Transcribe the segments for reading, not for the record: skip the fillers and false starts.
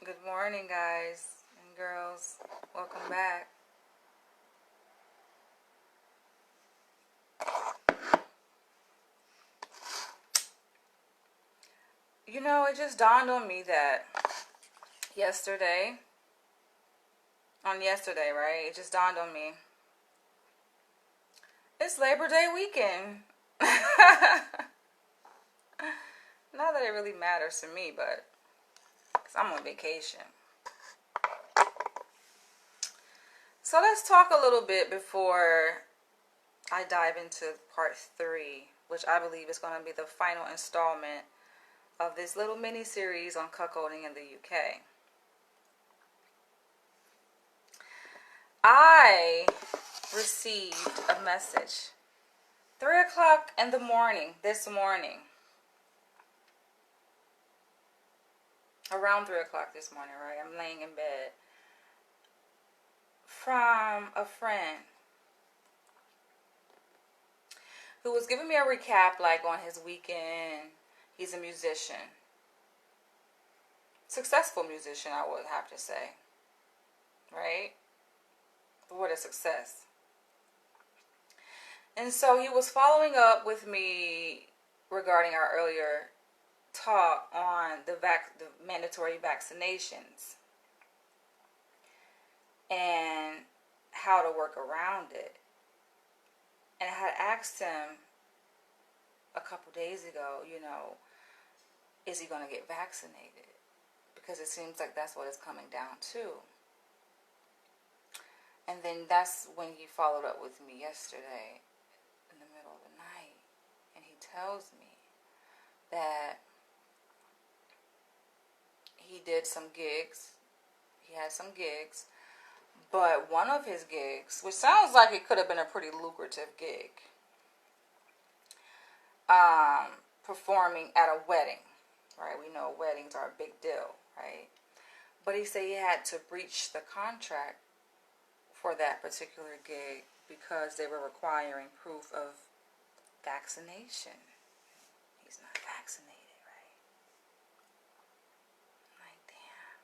Good morning, guys and girls. Welcome back. It just dawned on me that yesterday, right? It just dawned on me. It's Labor Day weekend. Not that it really matters to me, but 'cause I'm on vacation. So let's talk a little bit before I dive into part 3, which I believe is going to be the final installment of this little mini series on cuckolding in the UK. I received a message 3 o'clock in the morning this morning, around 3 o'clock this morning, right? I'm laying in bed, from a friend who was giving me a recap like on his weekend. He's a musician, successful musician, I would have to say, right? The word is success. And so he was following up with me regarding our earlier talk on the mandatory vaccinations and how to work around it. And I had asked him a couple days ago, is he going to get vaccinated? Because it seems like that's what it's coming down to. And then that's when he followed up with me yesterday in the middle of the night. And he tells me that he did some gigs. He had some gigs. But one of his gigs, which sounds like it could have been a pretty lucrative gig, performing at a wedding, right? We know weddings are a big deal, right? But he said he had to breach the contract for that particular gig because they were requiring proof of vaccination. He's not vaccinated, right? I'm like, damn.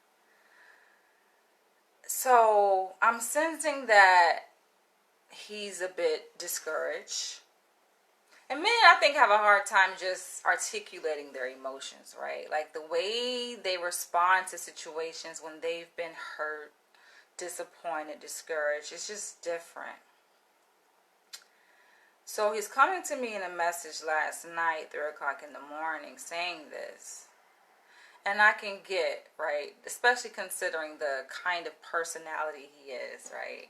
So I'm sensing that he's a bit discouraged. And men, I think, have a hard time just articulating their emotions, right? Like the way they respond to situations when they've been hurt, disappointed, discouraged, it's just different. So he's coming to me in a message last night, 3 o'clock in the morning, saying this. And I can get, right, especially considering the kind of personality he is, right?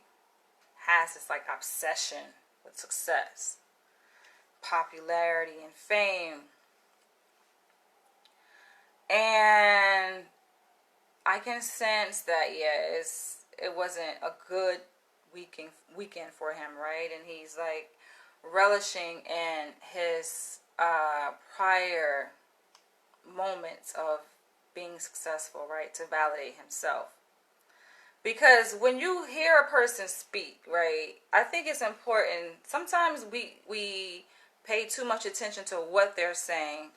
Has this like obsession with success, popularity, and fame. And I can sense that, it wasn't a good weekend for him, right? And he's like relishing in his prior moments of being successful, right, to validate himself. Because when you hear a person speak, right, I think it's important. Sometimes we pay too much attention to what they're saying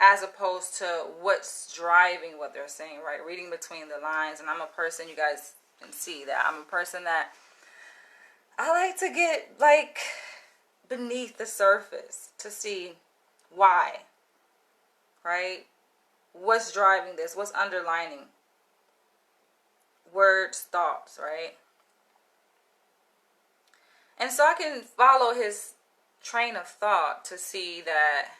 as opposed to what's driving what they're saying, right? Reading between the lines. And I'm a person, you guys can see that I'm a person that I like to get like beneath the surface to see why, right? What's driving this? What's underlining words, thoughts, right? And so I can follow his train of thought to see that,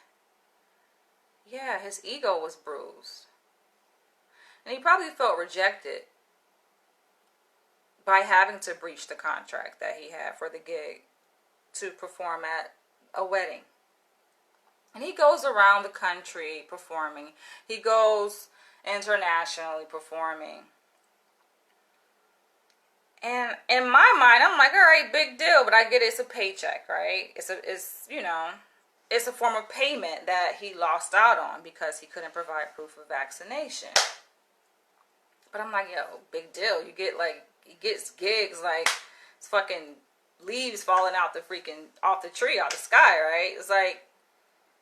his ego was bruised. And he probably felt rejected by having to breach the contract that he had for the gig to perform at a wedding. And he goes around the country performing. He goes internationally performing. And in my mind, I'm like, all right, big deal, but I get it's a paycheck, right? It's a form of payment that he lost out on because he couldn't provide proof of vaccination. But I'm like, big deal. He gets gigs like it's fucking leaves falling out off the tree, out the sky, right? It's like,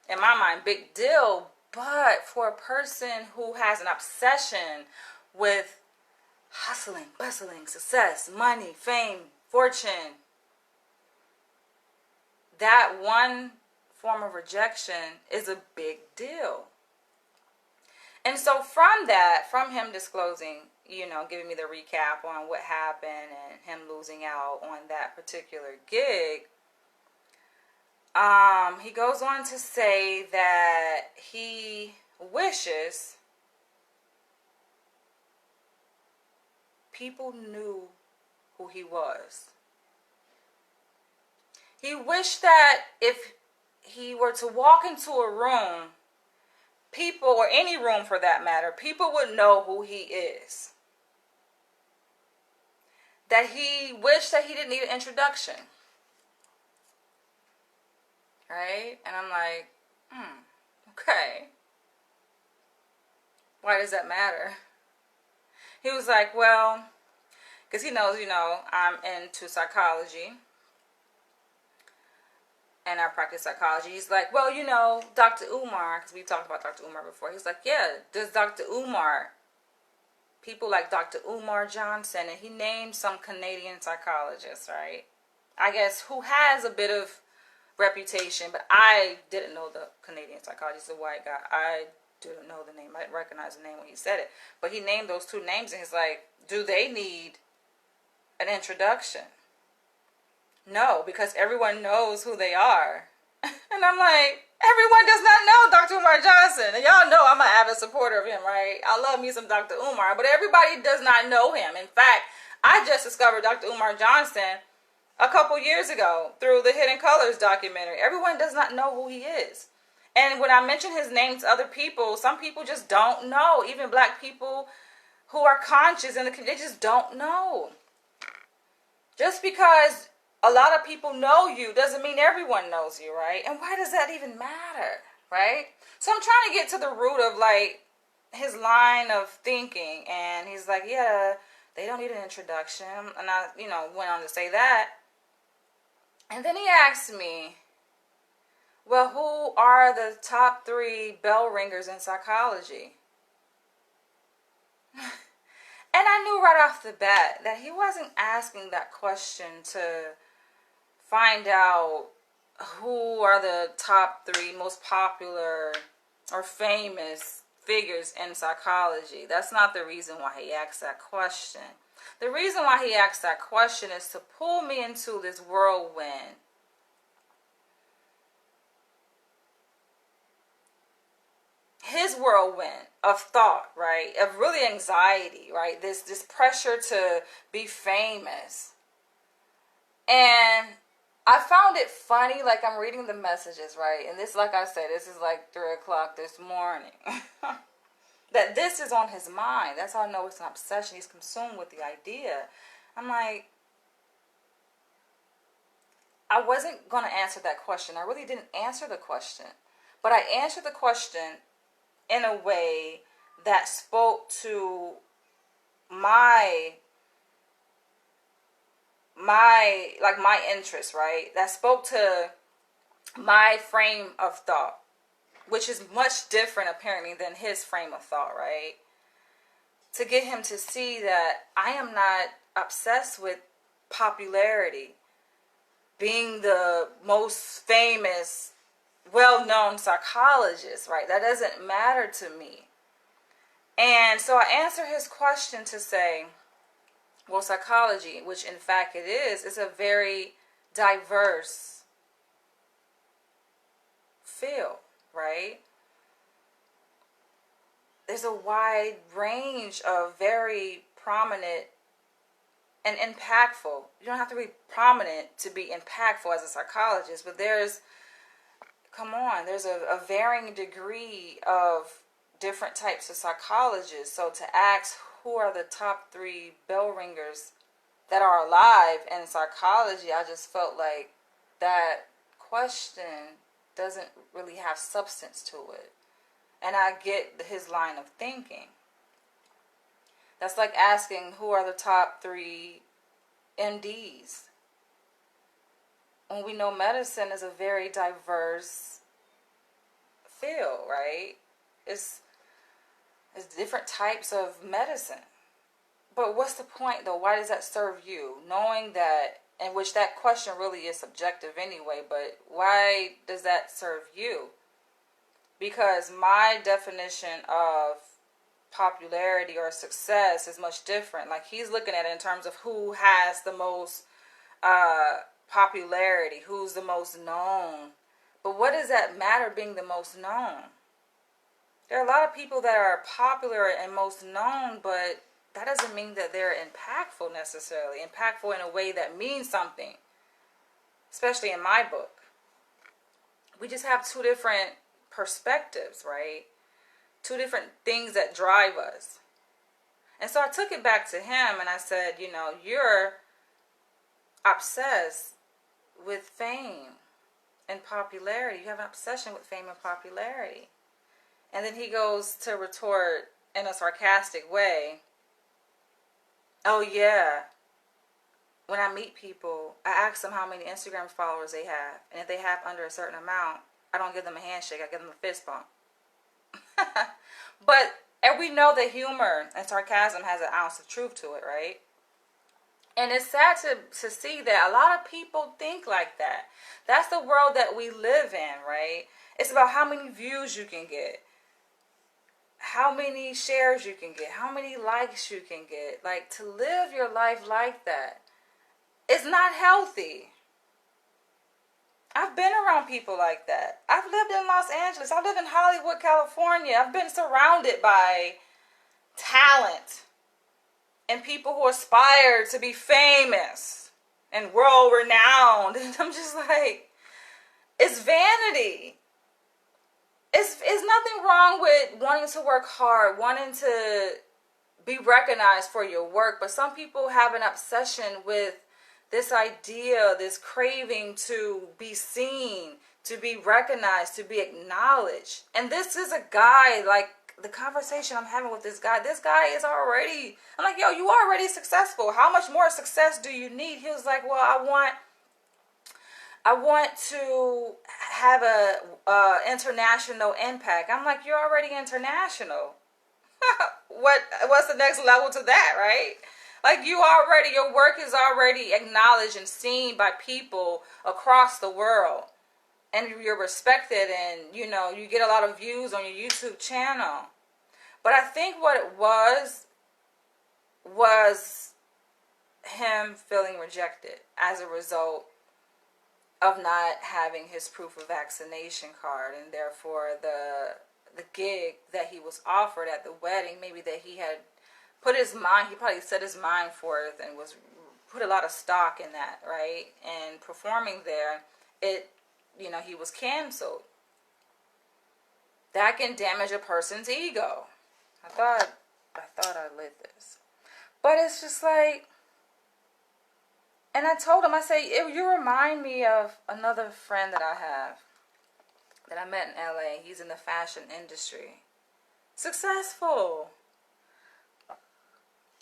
in my mind, big deal. But for a person who has an obsession with hustling, bustling, success, money, fame, fortune, that one form of rejection is a big deal. And so from that, from him disclosing, giving me the recap on what happened and him losing out on that particular gig, he goes on to say that he wishes people knew who he was. He wished that if he were to walk into a room, people, or any room for that matter, people would know who he is. That he wished that he didn't need an introduction. Right? And I'm like, okay. Why does that matter? He was like, well, because he knows, I'm into psychology. And I practice psychology. He's like, well, Dr. Umar, because we talked about Dr. Umar before. He's like, yeah, does Dr. Umar, people like Dr. Umar Johnson, and he named some Canadian psychologists, right? I guess, who has a bit of reputation, but I didn't know the Canadian psychologist, the white guy. I didn't know the name. I didn't recognize the name when he said it. But he named those two names, and he's like, do they need an introduction? No, because everyone knows who they are. And I'm like, everyone does not know Dr. Umar Johnson. And y'all know I'm an avid supporter of him, right? I love me some Dr. Umar, but everybody does not know him. In fact, I just discovered Dr. Umar Johnson a couple years ago through the Hidden Colors documentary. Everyone does not know who he is. And when I mention his name to other people, some people just don't know. Even black people who are conscious, and they just don't know. Just because a lot of people know you doesn't mean everyone knows you, right? And why does that even matter, right? So I'm trying to get to the root of, like, his line of thinking. And he's like, yeah, they don't need an introduction. And I, went on to say that. And then he asked me, well, who are the top 3 bell ringers in psychology? And I knew right off the bat that he wasn't asking that question to find out who are the top 3 most popular or famous figures in psychology. That's not the reason why he asked that question. The reason why he asked that question is to pull me into this whirlwind. His whirlwind of thought, right? Of really anxiety, right? This pressure to be famous. And I found it funny, like I'm reading the messages, right? And this, like I said, this is like 3 o'clock this morning. That this is on his mind. That's how I know it's an obsession. He's consumed with the idea. I'm like, I wasn't going to answer that question. I really didn't answer the question. But I answered the question in a way that spoke to my interest, right? That spoke to my frame of thought, which is much different apparently than his frame of thought, right? To get him to see that I am not obsessed with popularity, being the most famous, well-known psychologist, right? That doesn't matter to me. And so I answer his question to say, well, psychology, which in fact it is a very diverse field, right? There's a wide range of very prominent and impactful. You don't have to be prominent to be impactful as a psychologist, but there's a varying degree of different types of psychologists. So to ask who are the top 3 bell ringers that are alive in psychology, I just felt like that question doesn't really have substance to it. And I get his line of thinking. That's like asking who are the top 3 MDs. When we know medicine is a very diverse field, right? There's different types of medicine. But what's the point though? Why does that serve you? Knowing that, in which that question really is subjective anyway, but why does that serve you? Because my definition of popularity or success is much different. Like, he's looking at it in terms of who has the most popularity, who's the most known. But what does that matter, being the most known? There are a lot of people that are popular and most known, but that doesn't mean that they're impactful necessarily. Impactful in a way that means something. Especially in my book. We just have two different perspectives, right? Two different things that drive us. And so I took it back to him and I said, you know, you're obsessed with fame and popularity. You have an obsession with fame and popularity. And then he goes to retort in a sarcastic way, oh yeah, when I meet people, I ask them how many Instagram followers they have. And if they have under a certain amount, I don't give them a handshake, I give them a fist bump. But, and we know that humor and sarcasm has an ounce of truth to it, right? And it's sad to see that a lot of people think like that. That's the world that we live in, right? It's about how many views you can get, how many shares you can get, how many likes you can get. Like, to live your life like that, it's not healthy. I've been around people like that. I've lived in Los Angeles. I live in Hollywood, California. I've been surrounded by talent and people who aspire to be famous and world renowned. And I'm just like, it's vanity. It's nothing wrong with wanting to work hard, wanting to be recognized for your work. But some people have an obsession with this idea, this craving to be seen, to be recognized, to be acknowledged. And this is a guy, like the conversation I'm having with this guy is already, I'm like, yo, you are already successful. How much more success do you need? He was like, well, I want to have a international impact. I'm like, you're already international. What's the next level to that, right? Like, your work is already acknowledged and seen by people across the world. And you're respected and, you know, you get a lot of views on your YouTube channel. But I think what it was him feeling rejected as a result of not having his proof of vaccination card. And therefore the gig that he was offered at the wedding, maybe that he had he probably set his mind forth and put a lot of stock in that, right? And performing there, he was canceled. That can damage a person's ego. I thought I lit this. But it's just like, and I told him, I said, you remind me of another friend that I have that I met in LA. He's in the fashion industry. Successful.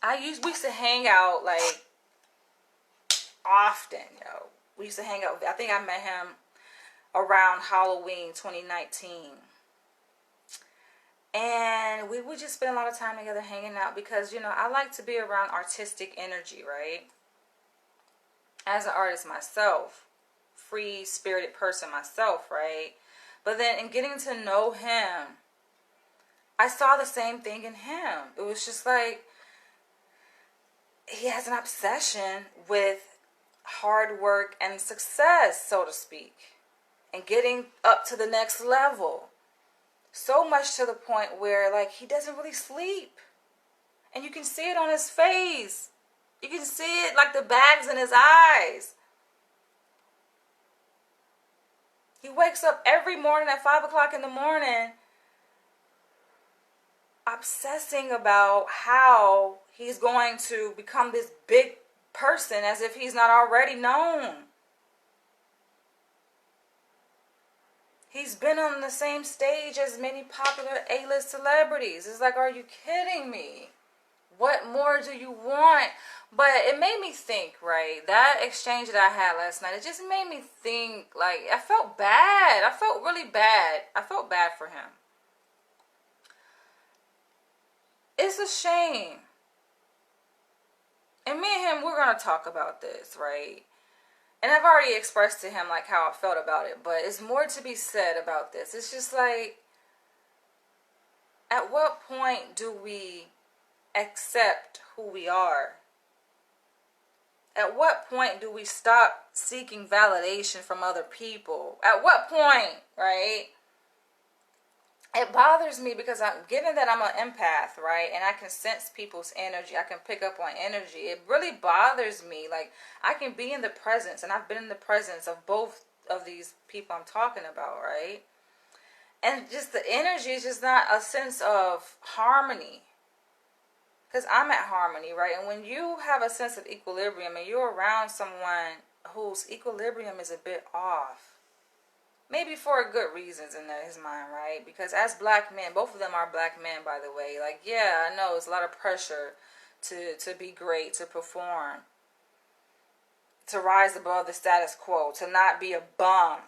We used to hang out like often, yo. We used to hang out. I think I met him around Halloween 2019. And we would just spend a lot of time together hanging out because, you know, I like to be around artistic energy, right? As an artist myself, free-spirited person myself, right? But then in getting to know him, I saw the same thing in him. It was just like, he has an obsession with hard work and success, so to speak, and getting up to the next level. So much to the point where, like, he doesn't really sleep. And you can see it on his face. You can see it like the bags in his eyes. He wakes up every morning at 5 o'clock in the morning obsessing about how he's going to become this big person as if he's not already known. He's been on the same stage as many popular A-list celebrities. It's like, are you kidding me? What more do you want? But it made me think, right? That exchange that I had last night, it just made me think, like, I felt bad. I felt really bad. I felt bad for him. it's a shame. And me and him, we're going to talk about this, right? And I've already expressed to him, like, how I felt about it. But it's more to be said about this. It's just like, at what point do we accept who we are? At what point do we stop seeking validation from other people? At what point, right? It bothers me because given that I'm an empath, right, and I can sense people's energy, I can pick up on energy. It really bothers me. Like, I can be in the presence, and I've been in the presence of both of these people I'm talking about, right? And just the energy is just not a sense of harmony. Because I'm at harmony, right? And when you have a sense of equilibrium and you're around someone whose equilibrium is a bit off, maybe for good reasons in his mind, right? Because as black men, both of them are black men, by the way. Like, yeah, I know it's a lot of pressure to be great, to perform, to rise above the status quo, to not be a bum.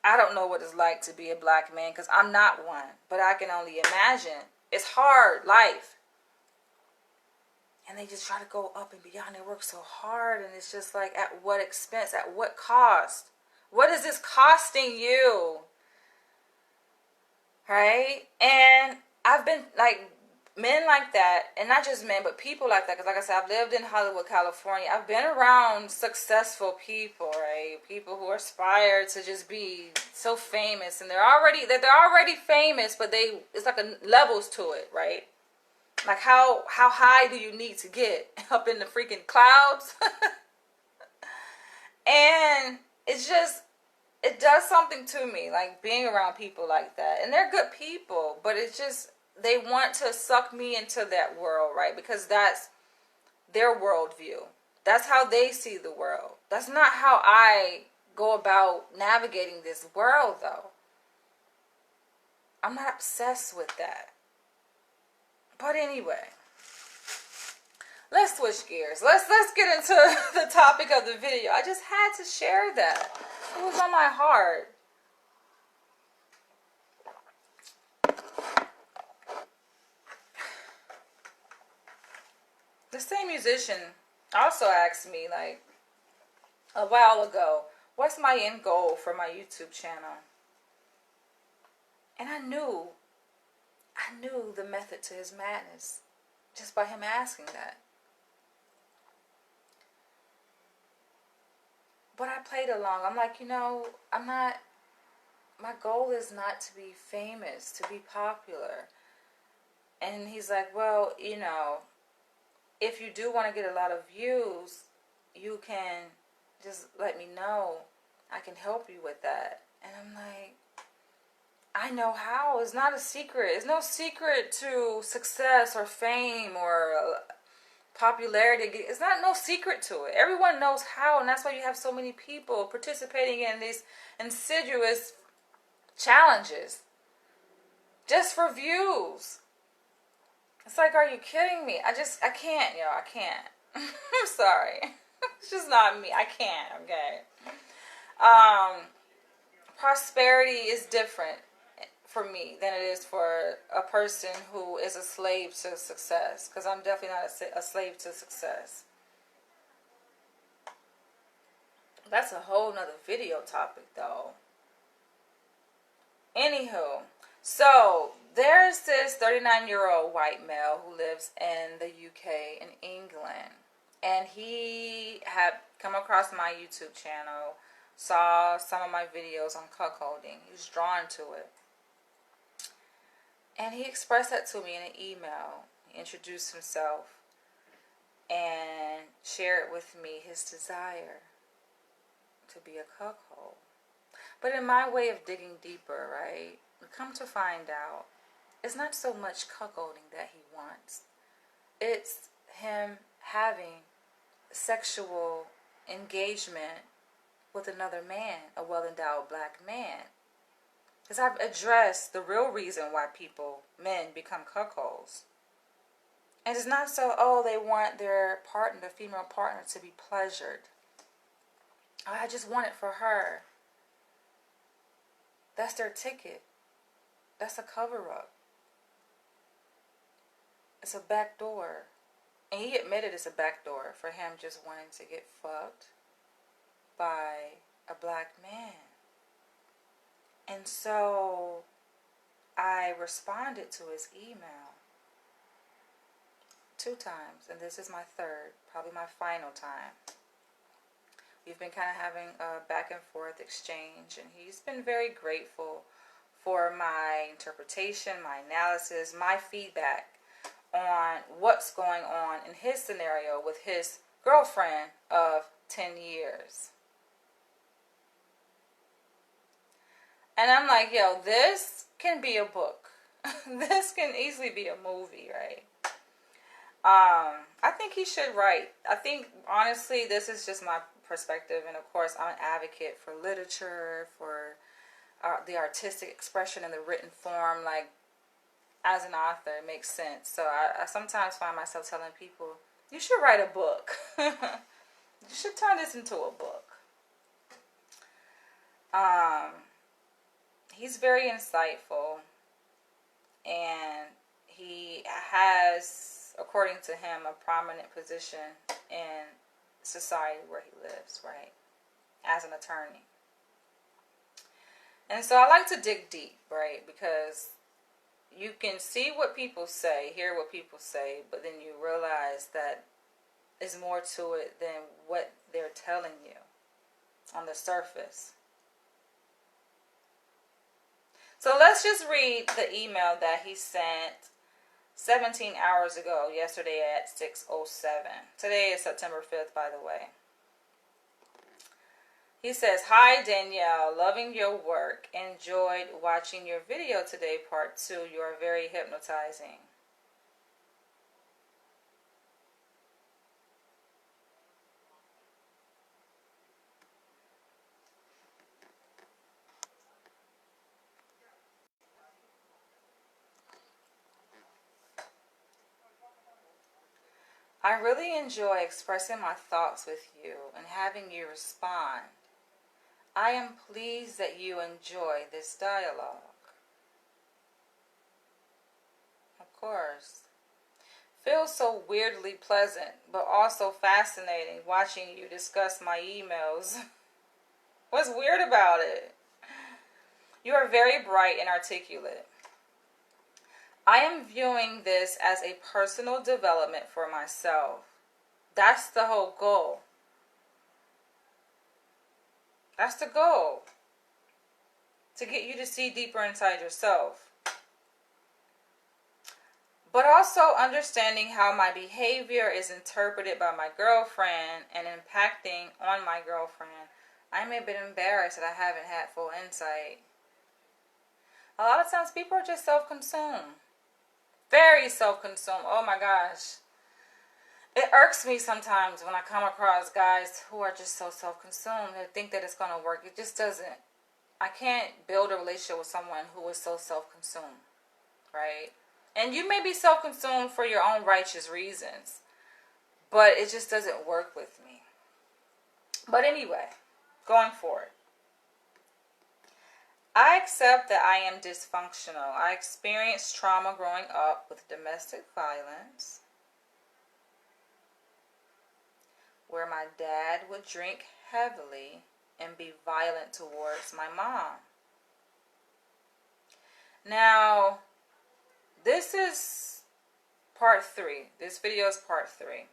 I don't know what it's like to be a black man because I'm not one. But I can only imagine. It's hard life. And they just try to go up and beyond. They work so hard. And it's just like, at what expense? At what cost? What is this costing you? Right? And I've been like, men like that, and not just men, but people like that. Because like I said, I've lived in Hollywood, California. I've been around successful people, right? People who aspire to just be so famous. And they're already famous, but it's like levels to it, right? Like, how high do you need to get? Up in the freaking clouds? And it's just, it does something to me, like being around people like that. And they're good people, but it's just, they want to suck me into that world, right? Because that's their worldview. That's how they see the world. That's not how I go about navigating this world, though. I'm not obsessed with that. But anyway, let's switch gears. Let's get into the topic of the video. I just had to share that. It was on my heart. The same musician also asked me, like, a while ago, what's my end goal for my YouTube channel? And I knew the method to his madness just by him asking that. But I played along. I'm like, my goal is not to be famous, to be popular. And he's like, well, if you do want to get a lot of views, you can just let me know. I can help you with that. And I'm like, I know how. It's not a secret. It's no secret to success or fame or popularity. It's not no secret to it. Everyone knows how, and that's why you have so many people participating in these insidious challenges just for views. It's like, are you kidding me? I can't, I can't. I'm sorry. It's just not me. I can't, okay? Prosperity is different for me than it is for a person who is a slave to success. Because I'm definitely not a slave to success. That's a whole nother video topic, though. Anywho, so there's this 39-year-old white male who lives in the UK, in England. And he had come across my YouTube channel, saw some of my videos on cuckolding. He was drawn to it. And he expressed that to me in an email. He introduced himself and shared with me his desire to be a cuckold. But in my way of digging deeper, right, come to find out, it's not so much cuckolding that he wants. It's him having sexual engagement with another man, a well-endowed black man. Because I've addressed the real reason why men become cuckolds. And it's not so, they want their partner, the female partner, to be pleasured. I just want it for her. That's their ticket. That's a cover-up. it's a back door. And he admitted it's a back door for him just wanting to get fucked by a black man. And so I responded to his email 2 times, and this is my third, probably my final time. We've been kind of having a back and forth exchange, and he's been very grateful for my interpretation, my analysis, my feedback on what's going on in his scenario with his girlfriend of 10 years. And I'm like, yo, this can be a book. This can easily be a movie, right? I think he should write. I think, honestly, this is just my perspective. And, of course, I'm an advocate for literature, for the artistic expression in the written form. Like, as an author, it makes sense. So I sometimes find myself telling people, you should write a book. You should turn this into a book. He's very insightful, and he has, according to him, a prominent position in society where he lives, right, as an attorney. And so I like to dig deep, right, because you can see what people say, hear what people say, but then you realize that there's more to it than what they're telling you on the surface. So let's just read the email that he sent 17 hours ago, yesterday at 6:07. Today is September 5th, by the way. He says, "Hi Danielle, loving your work. Enjoyed watching your video today, part 2. You are very hypnotizing." I really enjoy expressing my thoughts with you and having you respond. I am pleased that you enjoy this dialogue. Of course. Feels so weirdly pleasant, but also fascinating watching you discuss my emails. What's weird about it? You are very bright and articulate. I am viewing this as a personal development for myself. That's the whole goal. That's the goal. To get you to see deeper inside yourself. But also understanding how my behavior is interpreted by my girlfriend and impacting on my girlfriend. I'm a bit embarrassed that I haven't had full insight. A lot of times people are just self-consumed. Very self-consumed. Oh my gosh. It irks me sometimes when I come across guys who are just so self-consumed. They think that it's going to work. It just doesn't. I can't build a relationship with someone who is so self-consumed. Right? And you may be self-consumed for your own righteous reasons. But it just doesn't work with me. But anyway, going forward. I accept that I am dysfunctional. I experienced trauma growing up with domestic violence, where my dad would drink heavily and be violent towards my mom. Now, this is part 3. This video is part 3.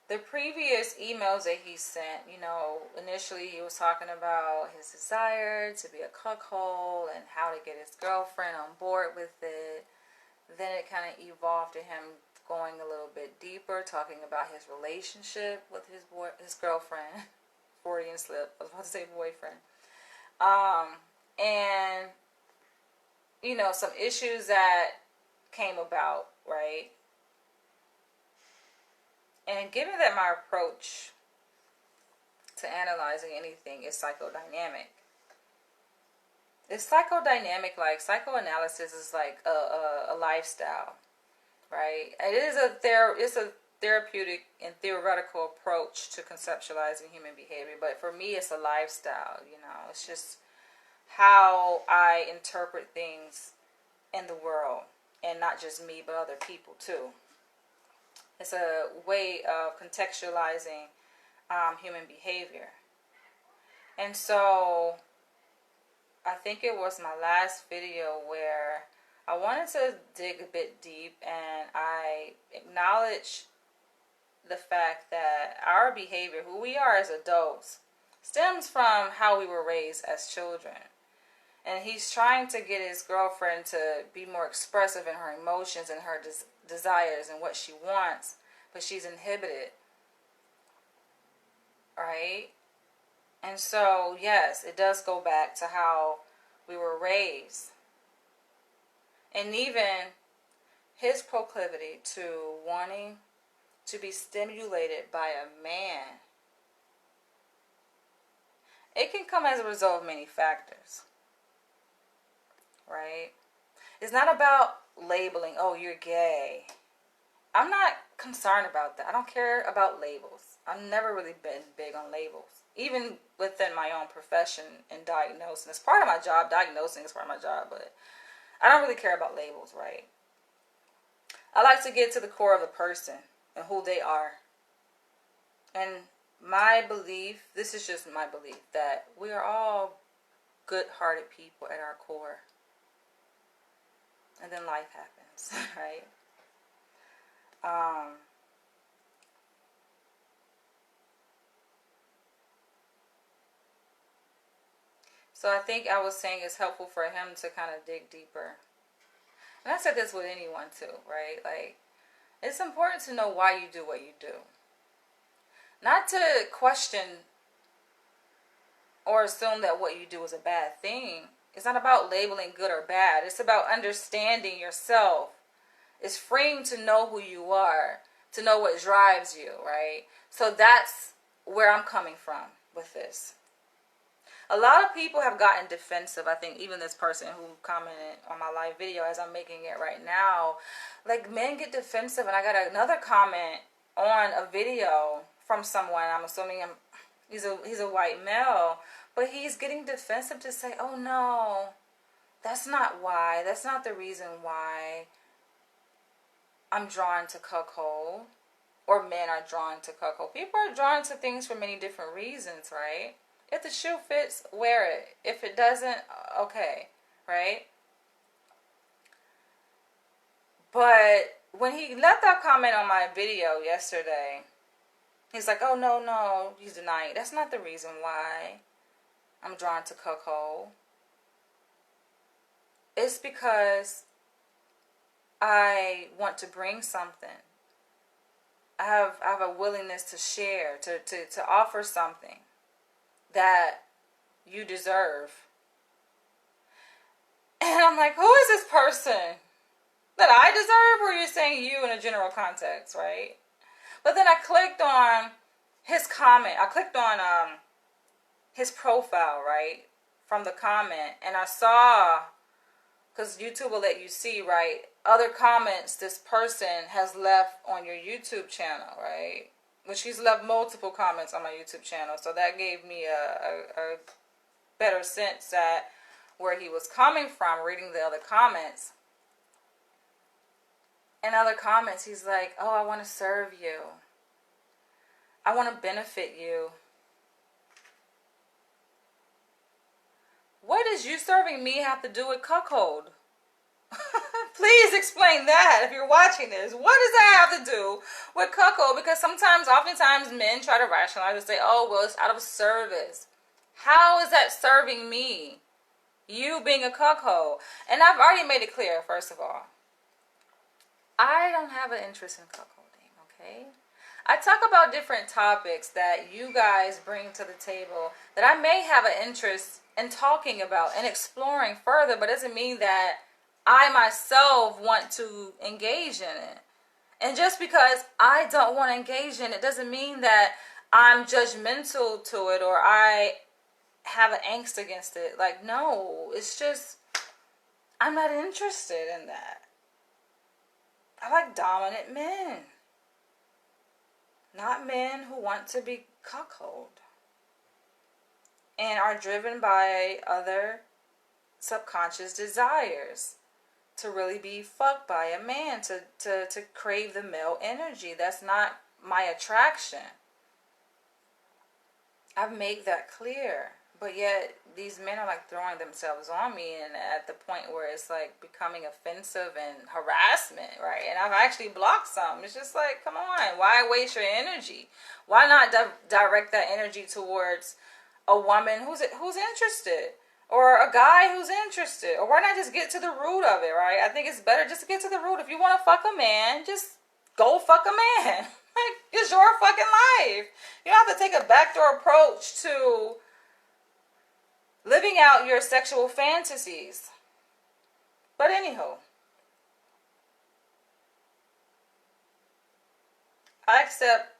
The previous emails that he sent, initially he was talking about his desire to be a cuckold and how to get his girlfriend on board with it. Then it kind of evolved to him going a little bit deeper, talking about his relationship with his girlfriend. Freudian slip. I was about to say boyfriend. And, some issues that came about, right? And given that my approach to analyzing anything is psychodynamic, it's psychodynamic, like psychoanalysis is like a lifestyle, right? It's a therapeutic and theoretical approach to conceptualizing human behavior, but for me it's a lifestyle, it's just how I interpret things in the world, and not just me, but other people too. It's a way of contextualizing human behavior. And so I think it was my last video where I wanted to dig a bit deep, and I acknowledge the fact that our behavior, who we are as adults, stems from how we were raised as children. And he's trying to get his girlfriend to be more expressive in her emotions and her desires and what she wants, but she's inhibited, right? And so, yes, it does go back to how we were raised. And even his proclivity to wanting to be stimulated by a man, it can come as a result of many factors, right? It's not about labeling, oh, you're gay. I'm not concerned about that. I don't care about labels. I've never really been big on labels. Even within my own profession and diagnosing. It's part of my job. Diagnosing is part of my job, but I don't really care about labels, right? I like to get to the core of the person and who they are. And my belief, this is just my belief, that we are all good-hearted people at our core. And then life happens, right? So I think I was saying it's helpful for him to kind of dig deeper. And I said this with anyone too, right? Like, it's important to know why you do what you do. Not to question or assume that what you do is a bad thing. It's not about labeling good or bad. It's about understanding yourself. It's freeing to know who you are, to know what drives you, right? So that's where I'm coming from with this. A lot of people have gotten defensive. I think even this person who commented on my live video as I'm making it right now, like, men get defensive. And I got another comment on a video from someone. I'm assuming he's a white male, but he's getting defensive to say, oh no, that's not why. That's not the reason why I'm drawn to cuckold, or men are drawn to cuckold. People are drawn to things for many different reasons, right? If the shoe fits, wear it. If it doesn't, okay, right? But when he left that comment on my video yesterday, he's like, oh, no, he's denying it. That's not the reason why I'm drawn to cuckold. It's because I want to bring something. I have a willingness to share, to offer something that you deserve. And I'm like, who is this person? That I deserve, or you're saying you in a general context, right? But then I clicked on his comment. I clicked on his profile, right, from the comment, and I saw, because YouTube will let you see, right, other comments this person has left on your YouTube channel, right? Which he's left multiple comments on my YouTube channel, so that gave me a better sense at where he was coming from, reading the other comments. In other comments, he's like, oh, I want to serve you. I want to benefit you. What does you serving me have to do with cuckold? Please explain that if you're watching this. What does that have to do with cuckold? Because oftentimes men try to rationalize and say, oh, well, it's out of service. How is that serving me? You being a cuckold. And I've already made it clear, first of all, I don't have an interest in cuckolding, okay? I talk about different topics that you guys bring to the table that I may have an interest in talking about and exploring further, but it doesn't mean that I myself want to engage in it. And just because I don't want to engage in it doesn't mean that I'm judgmental to it or I have an angst against it. Like, no, it's just I'm not interested in that. I like dominant men, not men who want to be cuckolded and are driven by other subconscious desires to really be fucked by a man, to crave the male energy. That's not my attraction. I've made that clear. But yet these men are like throwing themselves on me, and at the point where it's like becoming offensive and harassment, right? And I've actually blocked some. It's just like, come on, why waste your energy? Why not direct that energy towards a woman who's interested, or a guy who's interested? Or why not just get to the root of it, right? I think it's better just to get to the root. If you want to fuck a man, just go fuck a man. Like, it's your fucking life. You don't have to take a backdoor approach to living out your sexual fantasies. But anyhow,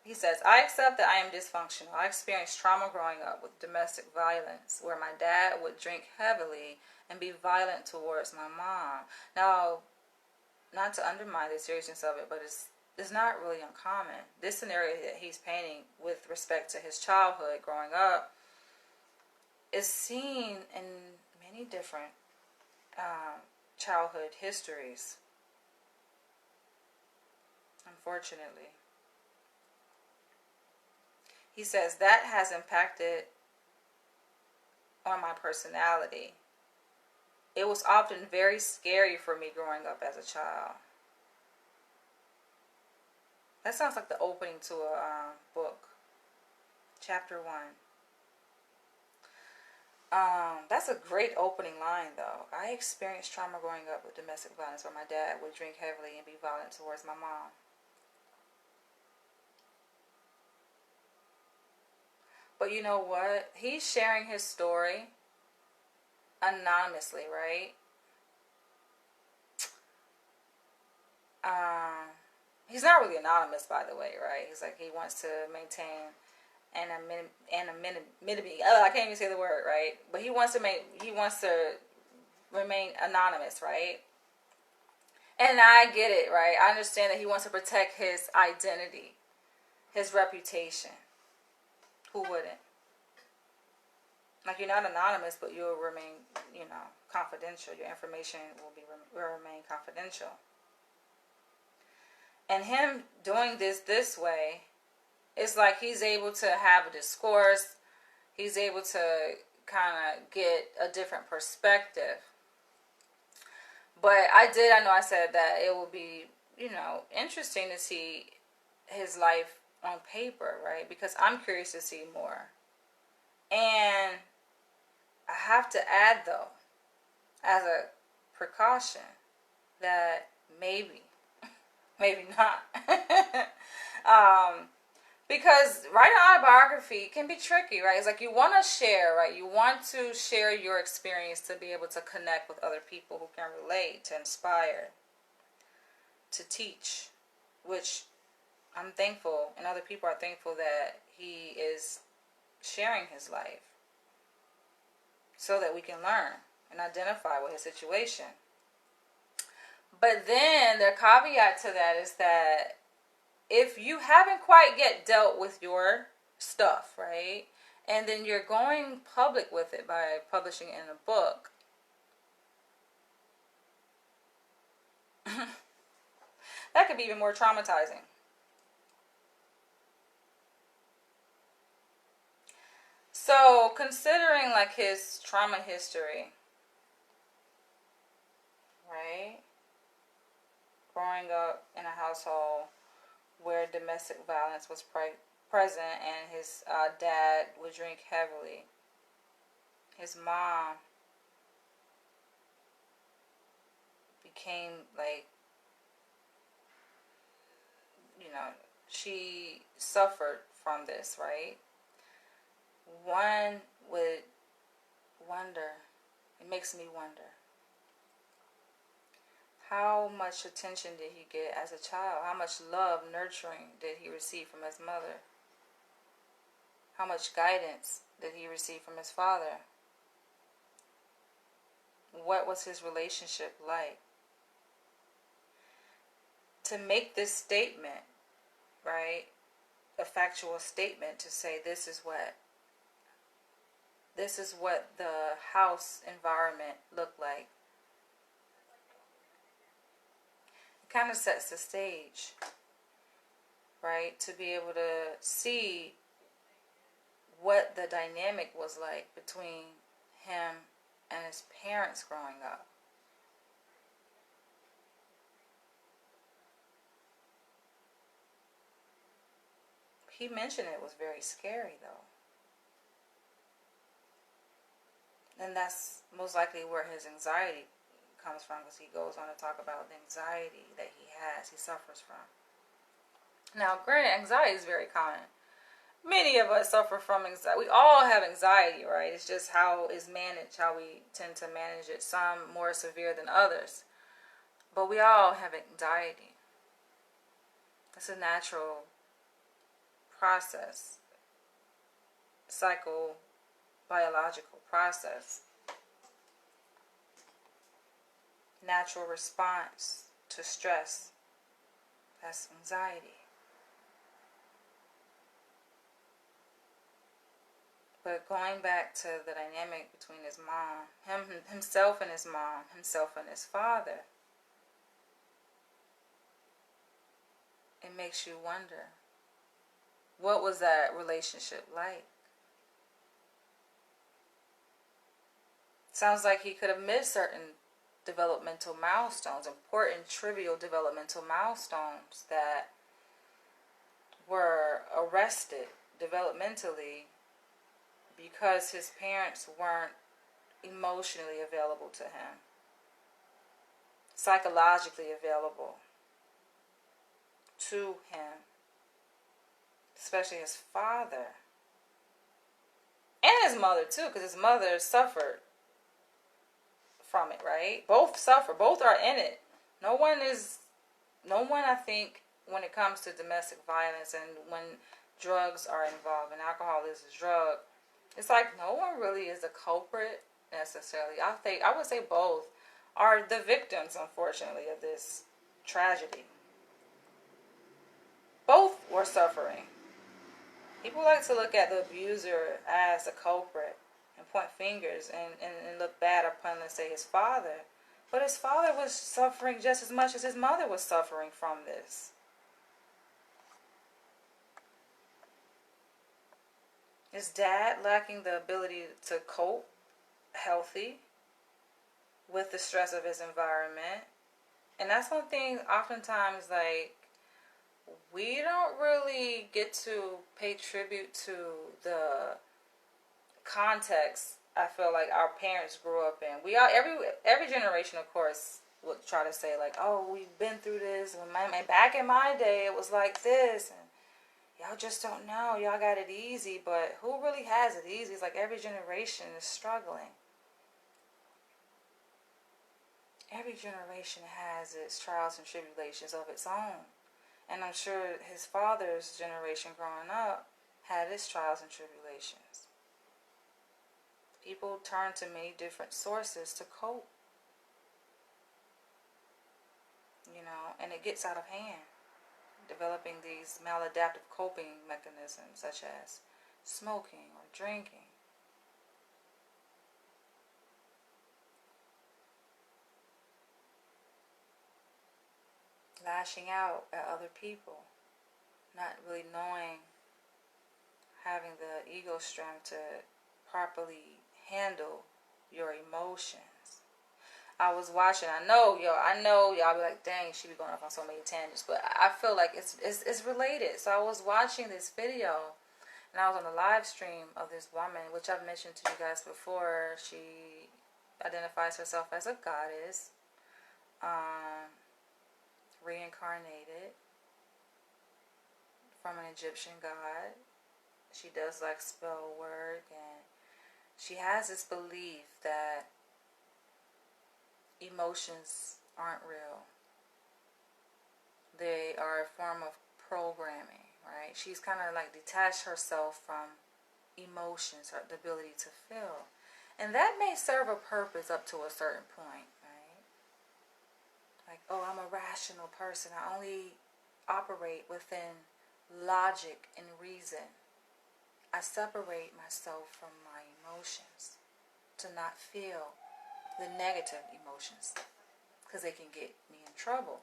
he says, I accept that I am dysfunctional. I experienced trauma growing up with domestic violence, where my dad would drink heavily and be violent towards my mom. Now, not to undermine the seriousness of it, but it's not really uncommon. This scenario that he's painting with respect to his childhood growing up is seen in many different childhood histories, unfortunately. He says that has impacted on my personality. It was often very scary for me growing up as a child. That sounds like the opening to a book. Chapter 1. That's a great opening line, though. I experienced trauma growing up with domestic violence, where my dad would drink heavily and be violent towards my mom. But you know what? He's sharing his story anonymously, right? He's not really anonymous, by the way, right? He's like, he wants to maintain anonymity. I can't even say the word, right? But he wants to remain anonymous, right? And I get it, right? I understand that he wants to protect his identity, his reputation. Who wouldn't? Like, you're not anonymous, but you'll remain, confidential. Your information will remain confidential. And him doing this way, it's like he's able to have a discourse. He's able to kind of get a different perspective. But I know I said that it will be, interesting to see his life on paper, right? Because I'm curious to see more. And I have to add, though, as a precaution, that maybe not. Because writing an autobiography can be tricky, right? It's like you want to share, right? You want to share your experience to be able to connect with other people who can relate, to inspire, to teach, which I'm thankful, and other people are thankful that he is sharing his life so that we can learn and identify with his situation. But then the caveat to that is that if you haven't quite yet dealt with your stuff, right, and then you're going public with it by publishing it in a book, that could be even more traumatizing. So, considering like his trauma history, right, growing up in a household where domestic violence was present, and his dad would drink heavily. His mom became like, she suffered from this, right? One would wonder, it makes me wonder, how much attention did he get as a child? How much love, nurturing did he receive from his mother? How much guidance did he receive from his father? What was his relationship like? To make this statement, right, a factual statement, to say this is what the house environment looked like. kind of sets the stage, right? To be able to see what the dynamic was like between him and his parents growing up. He mentioned it was very scary, though. And that's most likely where his anxiety comes from, because he goes on to talk about the anxiety that he suffers from. Now, granted, anxiety is very common. Many of us suffer from anxiety. We all have anxiety, right? It's just how it's managed, how we tend to manage it. Some more severe than others. But we all have anxiety. It's a natural process, psychobiological process, natural response to stress. That's anxiety. But going back to the dynamic between his mom, himself and his mom, himself and his father, it makes you wonder, what was that relationship like? Sounds like he could have missed certain developmental milestones, important, trivial developmental milestones that were arrested developmentally because his parents weren't emotionally available to him, psychologically available to him, especially his father and his mother too, because his mother suffered from it, right? Both suffer, both are in it. No one, I think, when it comes to domestic violence and when drugs are involved, and alcohol is a drug, it's like no one really is a culprit necessarily. I would say both are the victims, unfortunately, of this tragedy. Both were suffering. People like to look at the abuser as a culprit and point fingers and look bad upon, let's say, his father. But his father was suffering just as much as his mother was suffering from this. His dad lacking the ability to cope healthy with the stress of his environment. And that's something oftentimes, like, we don't really get to pay tribute to the context I feel like our parents grew up in. We all, every generation, of course, would try to say, like, oh, we've been through this. Back in my day, it was like this, and y'all just don't know. Y'all got it easy, but who really has it easy? It's like every generation is struggling. Every generation has its trials and tribulations of its own. And I'm sure his father's generation growing up had its trials and tribulations. People turn to many different sources to cope. And it gets out of hand. Developing these maladaptive coping mechanisms such as smoking or drinking. Lashing out at other people. Not really knowing, having the ego strength to properly handle your emotions. I was watching, I know y'all be like, dang, she be going off on so many tangents, but I feel like it's related. So I was watching this video, and I was on the live stream of this woman, which I've mentioned to you guys before. She identifies herself as a goddess, reincarnated from an Egyptian god. She does like spell work, and she has this belief that emotions aren't real. They are a form of programming, right? She's kind of like detached herself from emotions, the ability to feel. And that may serve a purpose up to a certain point, right? Like, oh, I'm a rational person. I only operate within logic and reason. I separate myself from my emotions to not feel the negative emotions because they can get me in trouble.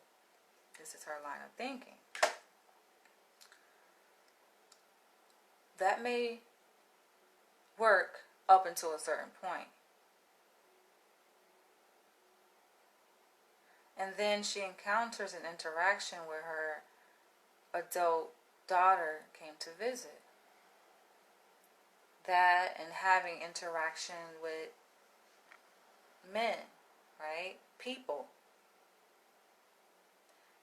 This is her line of thinking. That may work up until a certain point. And then she encounters an interaction where her adult daughter came to visit. That and having interaction with men, right? People.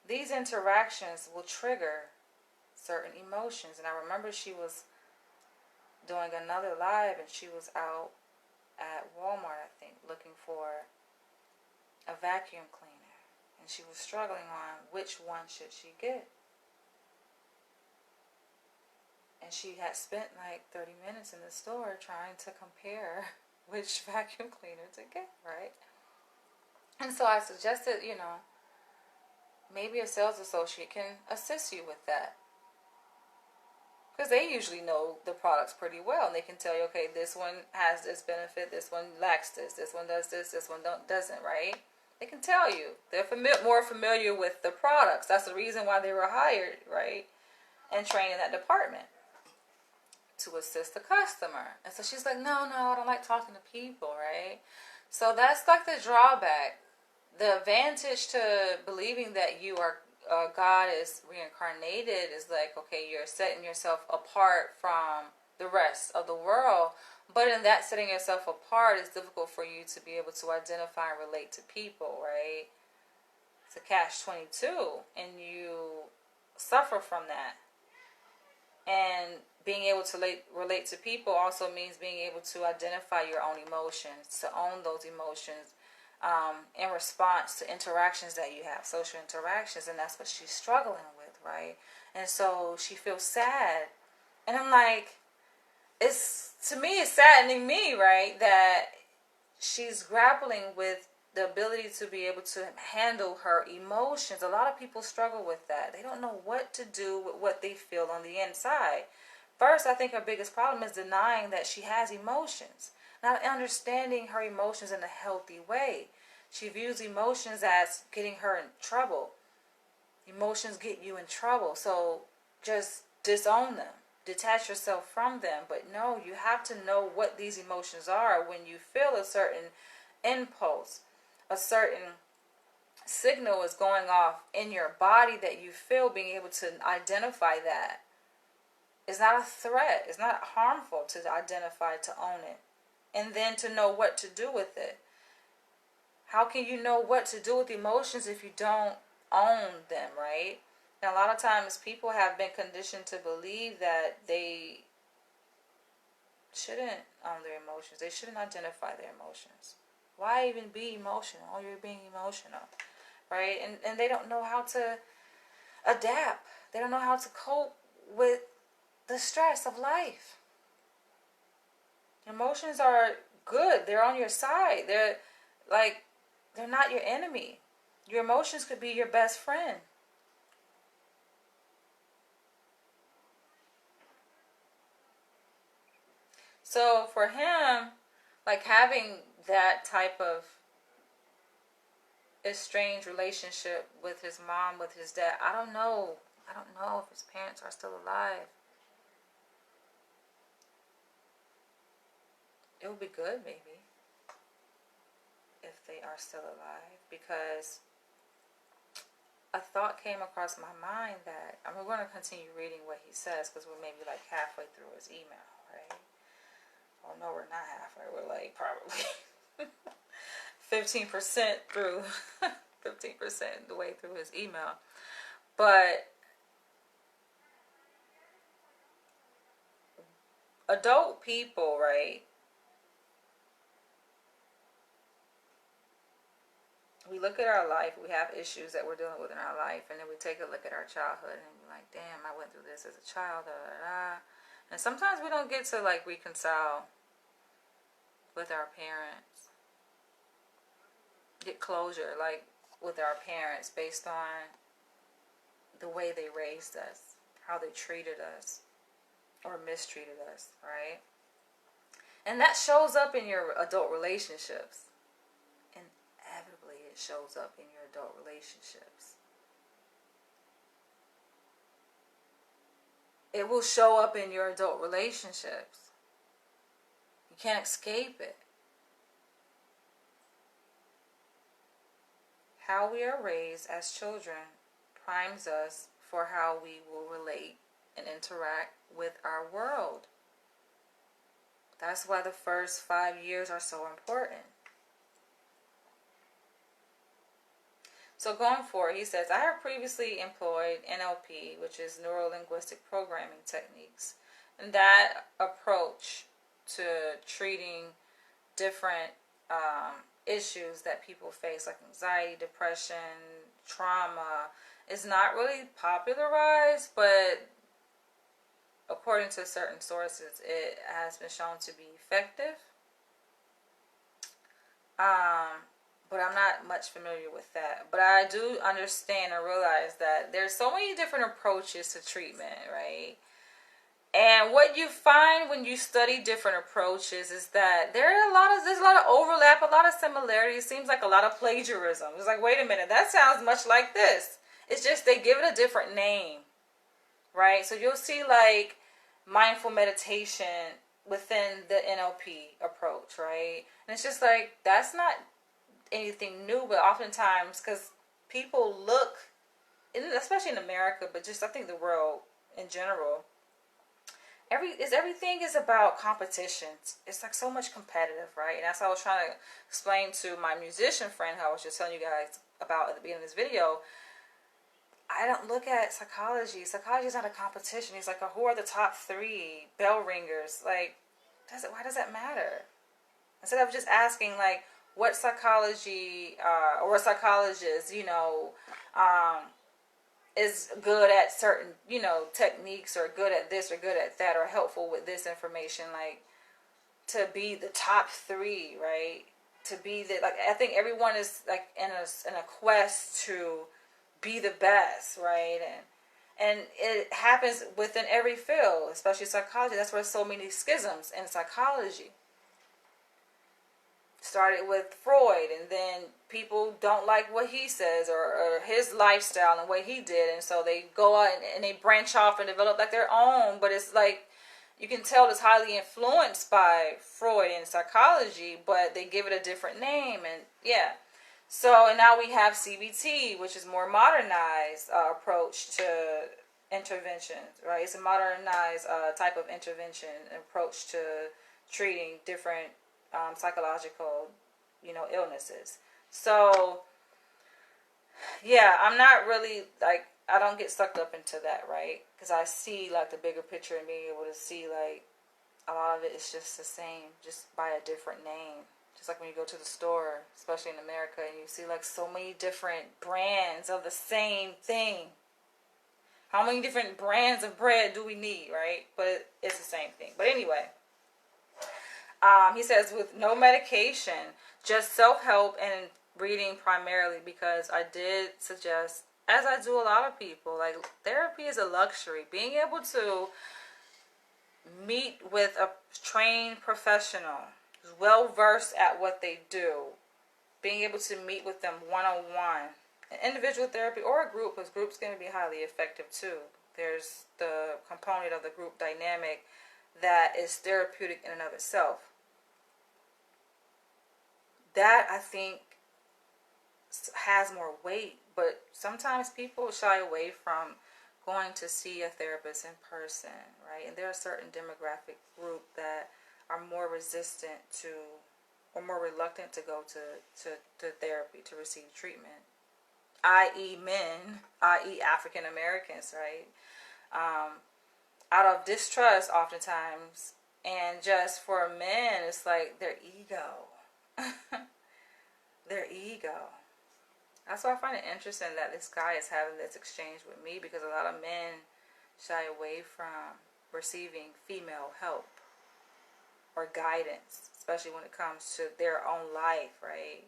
These interactions will trigger certain emotions. And I remember she was doing another live and she was out at Walmart, I think, looking for a vacuum cleaner. And she was struggling on which one should she get. And she had spent like 30 minutes in the store trying to compare which vacuum cleaner to get, right? And so I suggested, maybe a sales associate can assist you with that. Because they usually know the products pretty well. And they can tell you, okay, this one has this benefit, this one lacks this one does this one doesn't, right? They can tell you. They're more familiar with the products. That's the reason why they were hired, right? And trained in that department to assist the customer. And so she's like, no, I don't like talking to people, right? So that's like the drawback. The advantage to believing that you are God is reincarnated is like, okay, you're setting yourself apart from the rest of the world. But in that setting yourself apart, it's difficult for you to be able to identify and relate to people, right? It's a catch-22, and you suffer from that. And being able to relate to people also means being able to identify your own emotions, to own those emotions in response to interactions that you have, social interactions, and that's what she's struggling with, right? And so she feels sad. And I'm like, to me, it's saddening me, right, that she's grappling with the ability to be able to handle her emotions. A lot of people struggle with that. They don't know what to do with what they feel on the inside. First, I think her biggest problem is denying that she has emotions, not understanding her emotions in a healthy way. She views emotions as getting her in trouble. Emotions get you in trouble, so just disown them. Detach yourself from them. But no, you have to know what these emotions are. When you feel a certain impulse, a certain signal is going off in your body that you feel, being able to identify that. It's not a threat. It's not harmful to identify, to own it. And then to know what to do with it. How can you know what to do with emotions if you don't own them, right? And a lot of times people have been conditioned to believe that they shouldn't own their emotions. They shouldn't identify their emotions. Why even be emotional? Oh, you're being emotional, right? And they don't know how to adapt. They don't know how to cope with the stress of life. Emotions are good. They're on your side. They're not your enemy. Your emotions could be your best friend. So for him, like having that type of estranged relationship with his mom, with his dad, I don't know if his parents are still alive. It would be good, maybe, if they are still alive, because a thought came across my mind that, we're going to continue reading what he says, because we're maybe like halfway through his email, right? Oh no, we're not halfway. We're like probably 15% through, 15% the way through his email. But adult people, right? We look at our life, we have issues that we're dealing with in our life, and then we take a look at our childhood and we're like, damn, I went through this as a child, da, da, da. And sometimes we don't get to like reconcile with our parents, get closure like with our parents based on the way they raised us, how they treated us or mistreated us, right? And that shows up in your adult relationships. Inevitably, it shows up in your adult relationships. it will show up in your adult relationships. You can't escape it. How we are raised as children primes us for how we will relate and interact with our world. That's why the first 5 years are so important. So going forward, he says, I have previously employed NLP, which is neuro-linguistic programming techniques. And that approach to treating different issues that people face, like anxiety, depression, trauma, is not really popularized, but according to certain sources, it has been shown to be effective. But I'm not much familiar with that. But I do understand and realize that there's so many different approaches to treatment, right? And what you find when you study different approaches is that there's a lot of overlap, a lot of similarities. It seems like a lot of plagiarism. It's like, wait a minute, that sounds much like this. It's just they give it a different name, right? So you'll see like mindful meditation within the NLP approach, right? And it's just like, that's not anything new, but oftentimes, because people look, especially in America, but just I think the world in general, everything is about competitions. It's like so much competitive, right? And that's what I was trying to explain to my musician friend, who I was just telling you guys about at the beginning of this video. I don't look at psychology. Psychology is not a competition. He's like, who are the top 3 bell ringers? Like, why does that matter? Instead of just asking, like, what psychology or psychologists, is good at certain, techniques, or good at this or good at that, or helpful with this information, like, to be the top 3, right? To be the, like, I think everyone is like in a quest to be the best, right? And it happens within every field, especially psychology. That's where so many schisms in psychology. Started with Freud, and then people don't like what he says or his lifestyle and what he did, and so they go out and they branch off and develop like their own. But it's like, you can tell it's highly influenced by Freud and psychology, but they give it a different name. And yeah, so, and now we have CBT, which is more modernized approach to interventions, right? It's a modernized type of intervention approach to treating different psychological, illnesses. So, yeah, I'm not really, like, I don't get sucked up into that, right? Because I see, like, the bigger picture and being able to see, like, a lot of it is just the same, just by a different name. Just like when you go to the store, especially in America, and you see, like, so many different brands of the same thing. How many different brands of bread do we need, right? But it's the same thing. But anyway, he says, with no medication, just self-help and reading primarily, because I did suggest, as I do a lot of people, like, therapy is a luxury. Being able to meet with a trained professional who's well-versed at what they do, being able to meet with them one-on-one, an individual therapy or a group, because group's going to be highly effective too. There's the component of the group dynamic that is therapeutic in and of itself. That, I think, has more weight, but sometimes people shy away from going to see a therapist in person, right? And there are certain demographic group that are more resistant to, or more reluctant to go to therapy, to receive treatment, i.e. men, i.e. African Americans, right? Out of distrust oftentimes, and just for men, it's like their ego. Their ego. That's why I find it interesting that this guy is having this exchange with me, because a lot of men shy away from receiving female help or guidance, especially when it comes to their own life, right?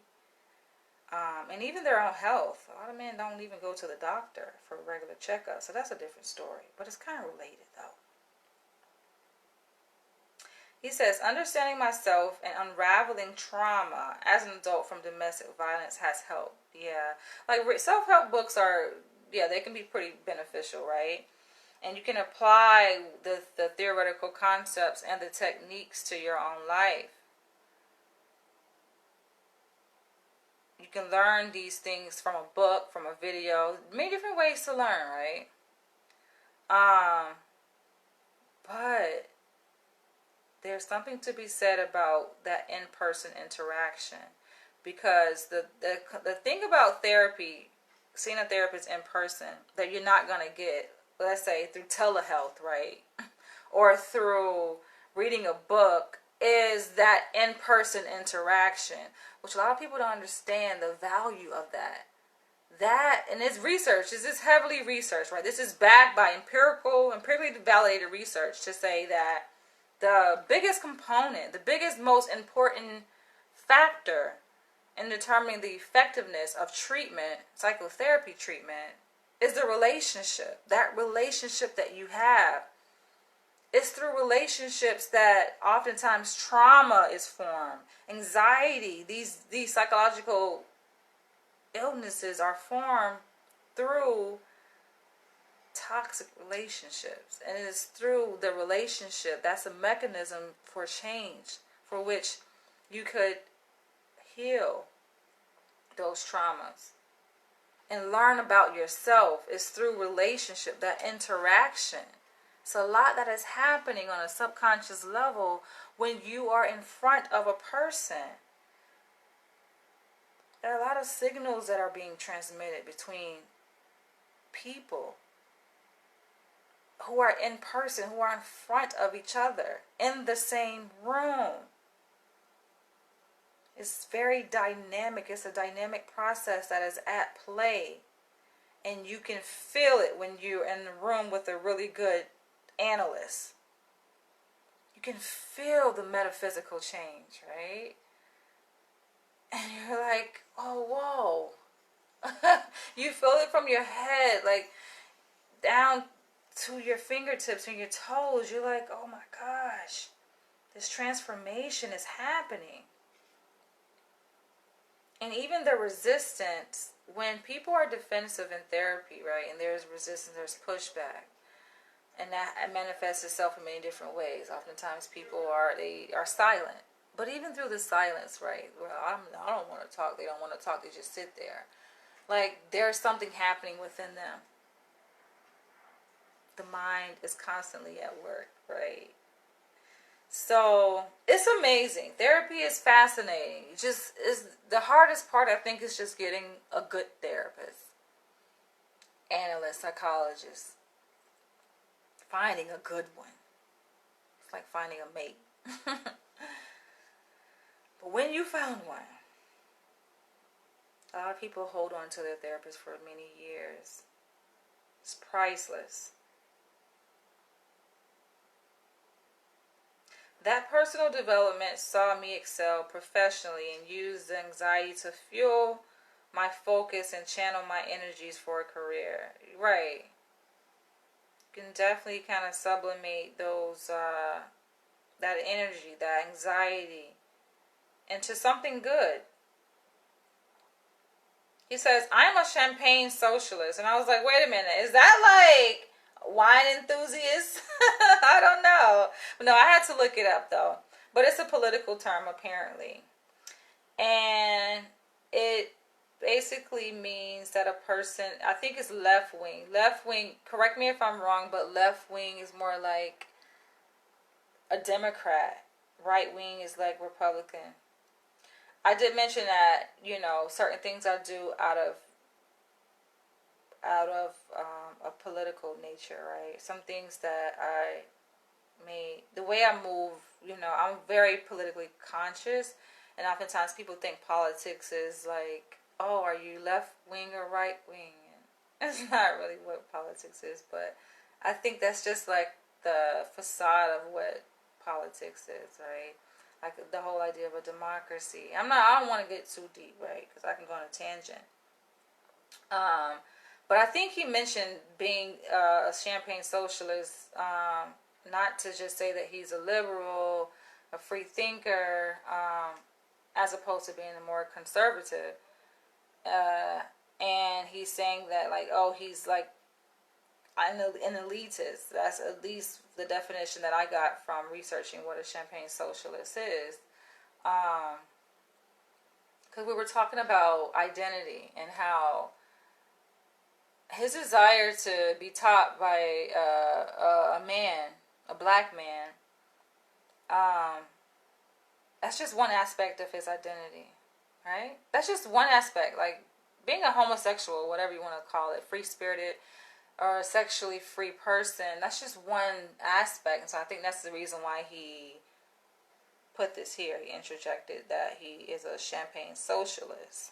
And even their own health. A lot of men don't even go to the doctor for regular checkups, so that's a different story. But it's kind of related, though. He says, understanding myself and unraveling trauma as an adult from domestic violence has helped. Yeah. Like, self-help books are, yeah, they can be pretty beneficial, right? And you can apply the theoretical concepts and the techniques to your own life. You can learn these things from a book, from a video, many different ways to learn, right? But there's something to be said about that in-person interaction, because the thing about therapy, seeing a therapist in person, that you're not going to get, let's say, through telehealth, right? Or through reading a book, is that in-person interaction, which a lot of people don't understand the value of that. That, and it's research, this is heavily researched, right? This is backed by empirically validated research to say that the biggest component, the biggest, most important factor in determining the effectiveness of treatment, psychotherapy treatment, is the relationship. That relationship that you have. It's through relationships that oftentimes trauma is formed. Anxiety, these psychological illnesses are formed through toxic relationships. And it is through the relationship, that's a mechanism for change, for which you could heal those traumas and learn about yourself. Is through relationship, that interaction. It's a lot that is happening on a subconscious level when you are in front of a person. There are a lot of signals that are being transmitted between people who are in person, who are in front of each other, in the same room. It's very dynamic. It's a dynamic process that is at play. And you can feel it when you're in the room with a really good analyst. You can feel the metaphysical change, right? And you're like, oh, whoa. You feel it from your head, like down to your fingertips and your toes. You're like, oh my gosh, this transformation is happening. And even the resistance, when people are defensive in therapy, right, and there's resistance, there's pushback. And that manifests itself in many different ways. Oftentimes people are silent. But even through the silence, right, well, I don't want to talk, they don't want to talk, they just sit there. Like, there's something happening within them. The mind is constantly at work, right? So, it's amazing. Therapy is fascinating. The hardest part, I think, is just getting a good therapist, analyst, psychologist. Finding a good one. It's like finding a mate. But when you found one, a lot of people hold on to their therapist for many years. It's priceless. That personal development saw me excel professionally and use the anxiety to fuel my focus and channel my energies for a career. Right. You can definitely kind of sublimate those, that energy, that anxiety, into something good. He says, I'm a champagne socialist. And I was like, wait a minute, is that like wine enthusiast? I don't know. No, I had to look it up though. But it's a political term apparently. And it basically means that a person, I think it's left wing. Left wing, correct me if I'm wrong, but left wing is more like a Democrat. Right wing is like Republican. I did mention that, certain things I do out of a political nature, right? Some things that I the way I move, I'm very politically conscious, and oftentimes people think politics is like, oh, are you left wing or right wing? And that's not really what politics is, but I think that's just like the facade of what politics is, right? Like the whole idea of a democracy. I don't want to get too deep, right? Because I can go on a tangent. But I think he mentioned being a champagne socialist, not to just say that he's a liberal, a free thinker, as opposed to being a more conservative. And he's saying that, like, oh, he's like, an elitist. That's at least the definition that I got from researching what a champagne socialist is. Because we were talking about identity and how his desire to be taught by a man, a black man, that's just one aspect of his identity, right? That's just one aspect. Like being a homosexual, whatever you want to call it, free-spirited or a sexually free person, that's just one aspect. And so I think that's the reason why he put this here. He interjected that he is a champagne socialist.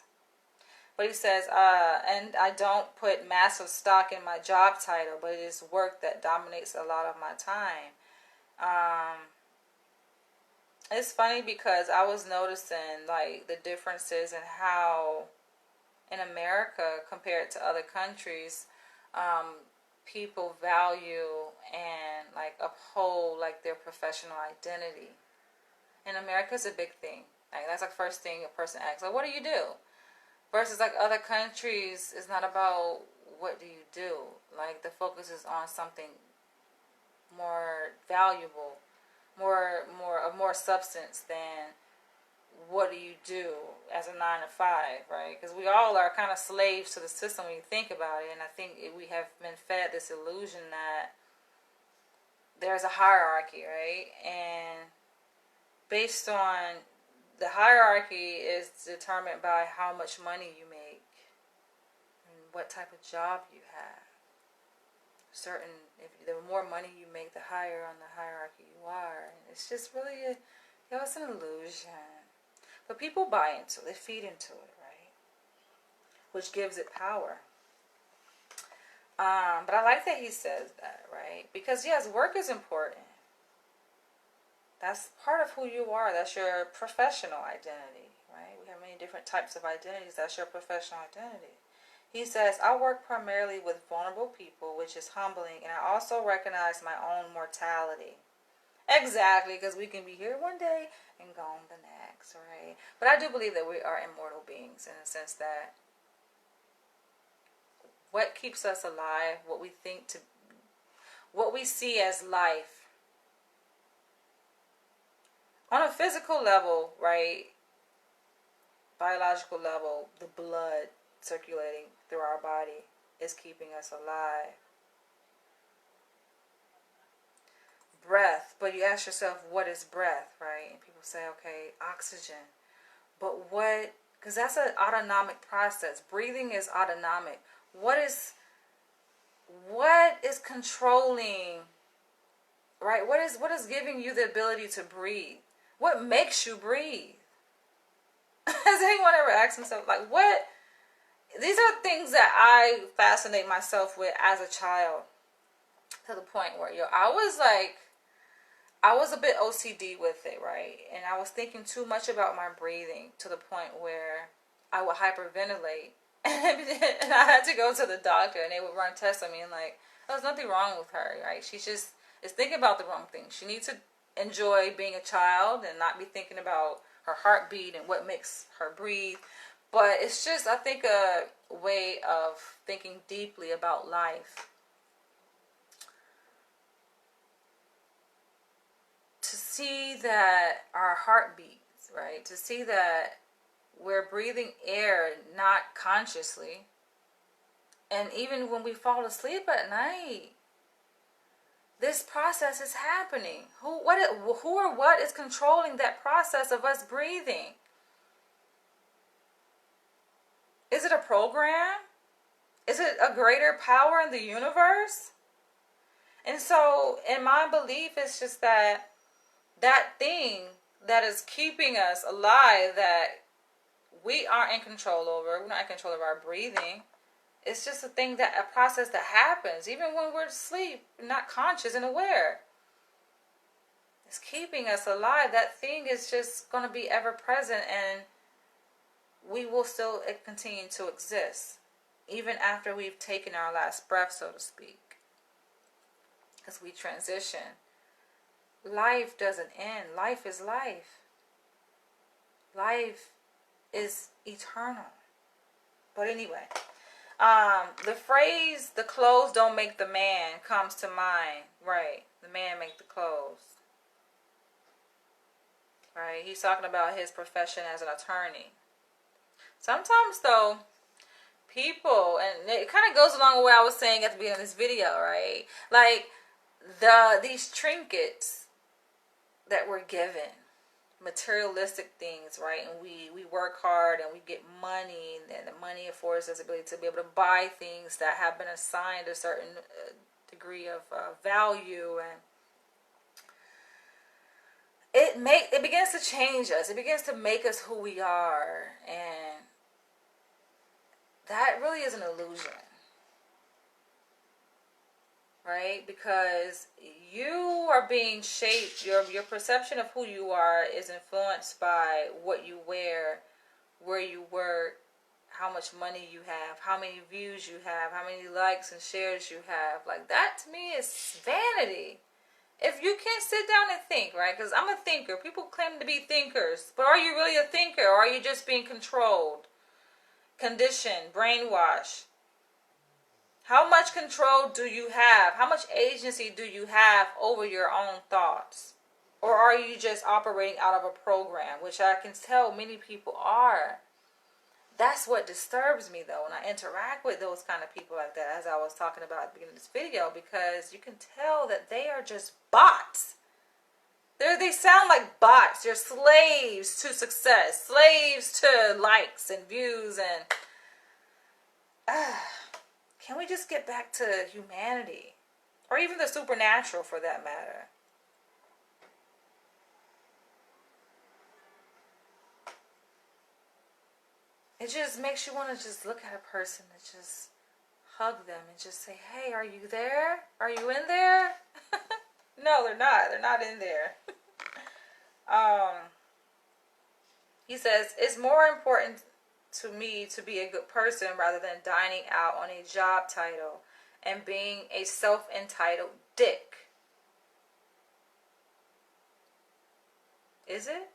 But he says, and I don't put massive stock in my job title, but it is work that dominates a lot of my time. It's funny because I was noticing like the differences in how in America compared to other countries, people value and like uphold like their professional identity. In America, it's a big thing. Like that's like first thing a person asks, like, what do you do? Versus like other countries, it's not about what do you do. Like the focus is on something more valuable, more substance than what do you do as a 9 to 5, right? Because we all are kind of slaves to the system when you think about it. And I think we have been fed this illusion that there's a hierarchy, right? And based on the hierarchy is determined by how much money you make and what type of job you have. If the more money you make, the higher on the hierarchy you are. And it's just really it's an illusion. But people buy into it, they feed into it, right? Which gives it power. But I like that he says that, right? Because yes, work is important. That's part of who you are. That's your professional identity, right? We have many different types of identities. That's your professional identity. He says, I work primarily with vulnerable people, which is humbling, and I also recognize my own mortality. Exactly, because we can be here one day and gone the next, right? But I do believe that we are immortal beings in the sense that what keeps us alive, what we see as life, on a physical level, right, biological level, the blood circulating through our body is keeping us alive. Breath, but you ask yourself, what is breath, right? And people say, okay, oxygen. But what, because that's an autonomic process. Breathing is autonomic. What is controlling, right? What is giving you the ability to breathe? What makes you breathe? Has anyone ever asked themselves, like, what? These are things that I fascinate myself with as a child, to the point where I was a bit OCD with it, right? And I was thinking too much about my breathing to the point where I would hyperventilate. And I had to go to the doctor, and they would run tests on me, and like, there's nothing wrong with her, right? She just is thinking about the wrong thing. She needs to enjoy being a child and not be thinking about her heartbeat and what makes her breathe. But it's just, I think, a way of thinking deeply about life. To see that our heart beats, right? To see that we're breathing air not consciously. And even when we fall asleep at night, this process is happening. Who or what is controlling that process of us breathing? Is it a program? Is it a greater power in the universe? And so, in my belief, it's just that thing that is keeping us alive, that we aren't in control over. We're not in control of our breathing. It's just a process that happens even when we're asleep, not conscious and aware. It's keeping us alive. That thing is just going to be ever present, and we will still continue to exist even after we've taken our last breath, so to speak. As we transition, life doesn't end. Life is life. Life is eternal. But anyway, The phrase, the clothes don't make the man, comes to mind. Right. The man make the clothes. Right. He's talking about his profession as an attorney. Sometimes, though, people, and it kind of goes along with what I was saying at the beginning of this video, right? Like, these trinkets that we're given, materialistic things, right? And we work hard and we get money, and the money affords us the ability to be able to buy things that have been assigned a certain degree of value, and it begins to change us. It begins to make us who we are, and that really is an illusion, right? Because you are being shaped. Your perception of who you are is influenced by what you wear, where you work, how much money you have, how many views you have, how many likes and shares you have. Like, that to me is vanity. If you can't sit down and think, right? Because I'm a thinker. People claim to be thinkers. But are you really a thinker? Or are you just being controlled, conditioned, brainwashed? How much control do you have? How much agency do you have over your own thoughts? Or are you just operating out of a program, which I can tell many people are. That's what disturbs me, though, when I interact with those kind of people like that, as I was talking about at the beginning of this video, because you can tell that they are just bots. They sound like bots. They're slaves to success, slaves to likes and views, and can we just get back to humanity? Or even the supernatural, for that matter. It just makes you want to just look at a person and just hug them and just say, hey, are you there? Are you in there? No, they're not. They're not in there. He says, it's more important to me to be a good person rather than dining out on a job title and being a self-entitled dick. Is it?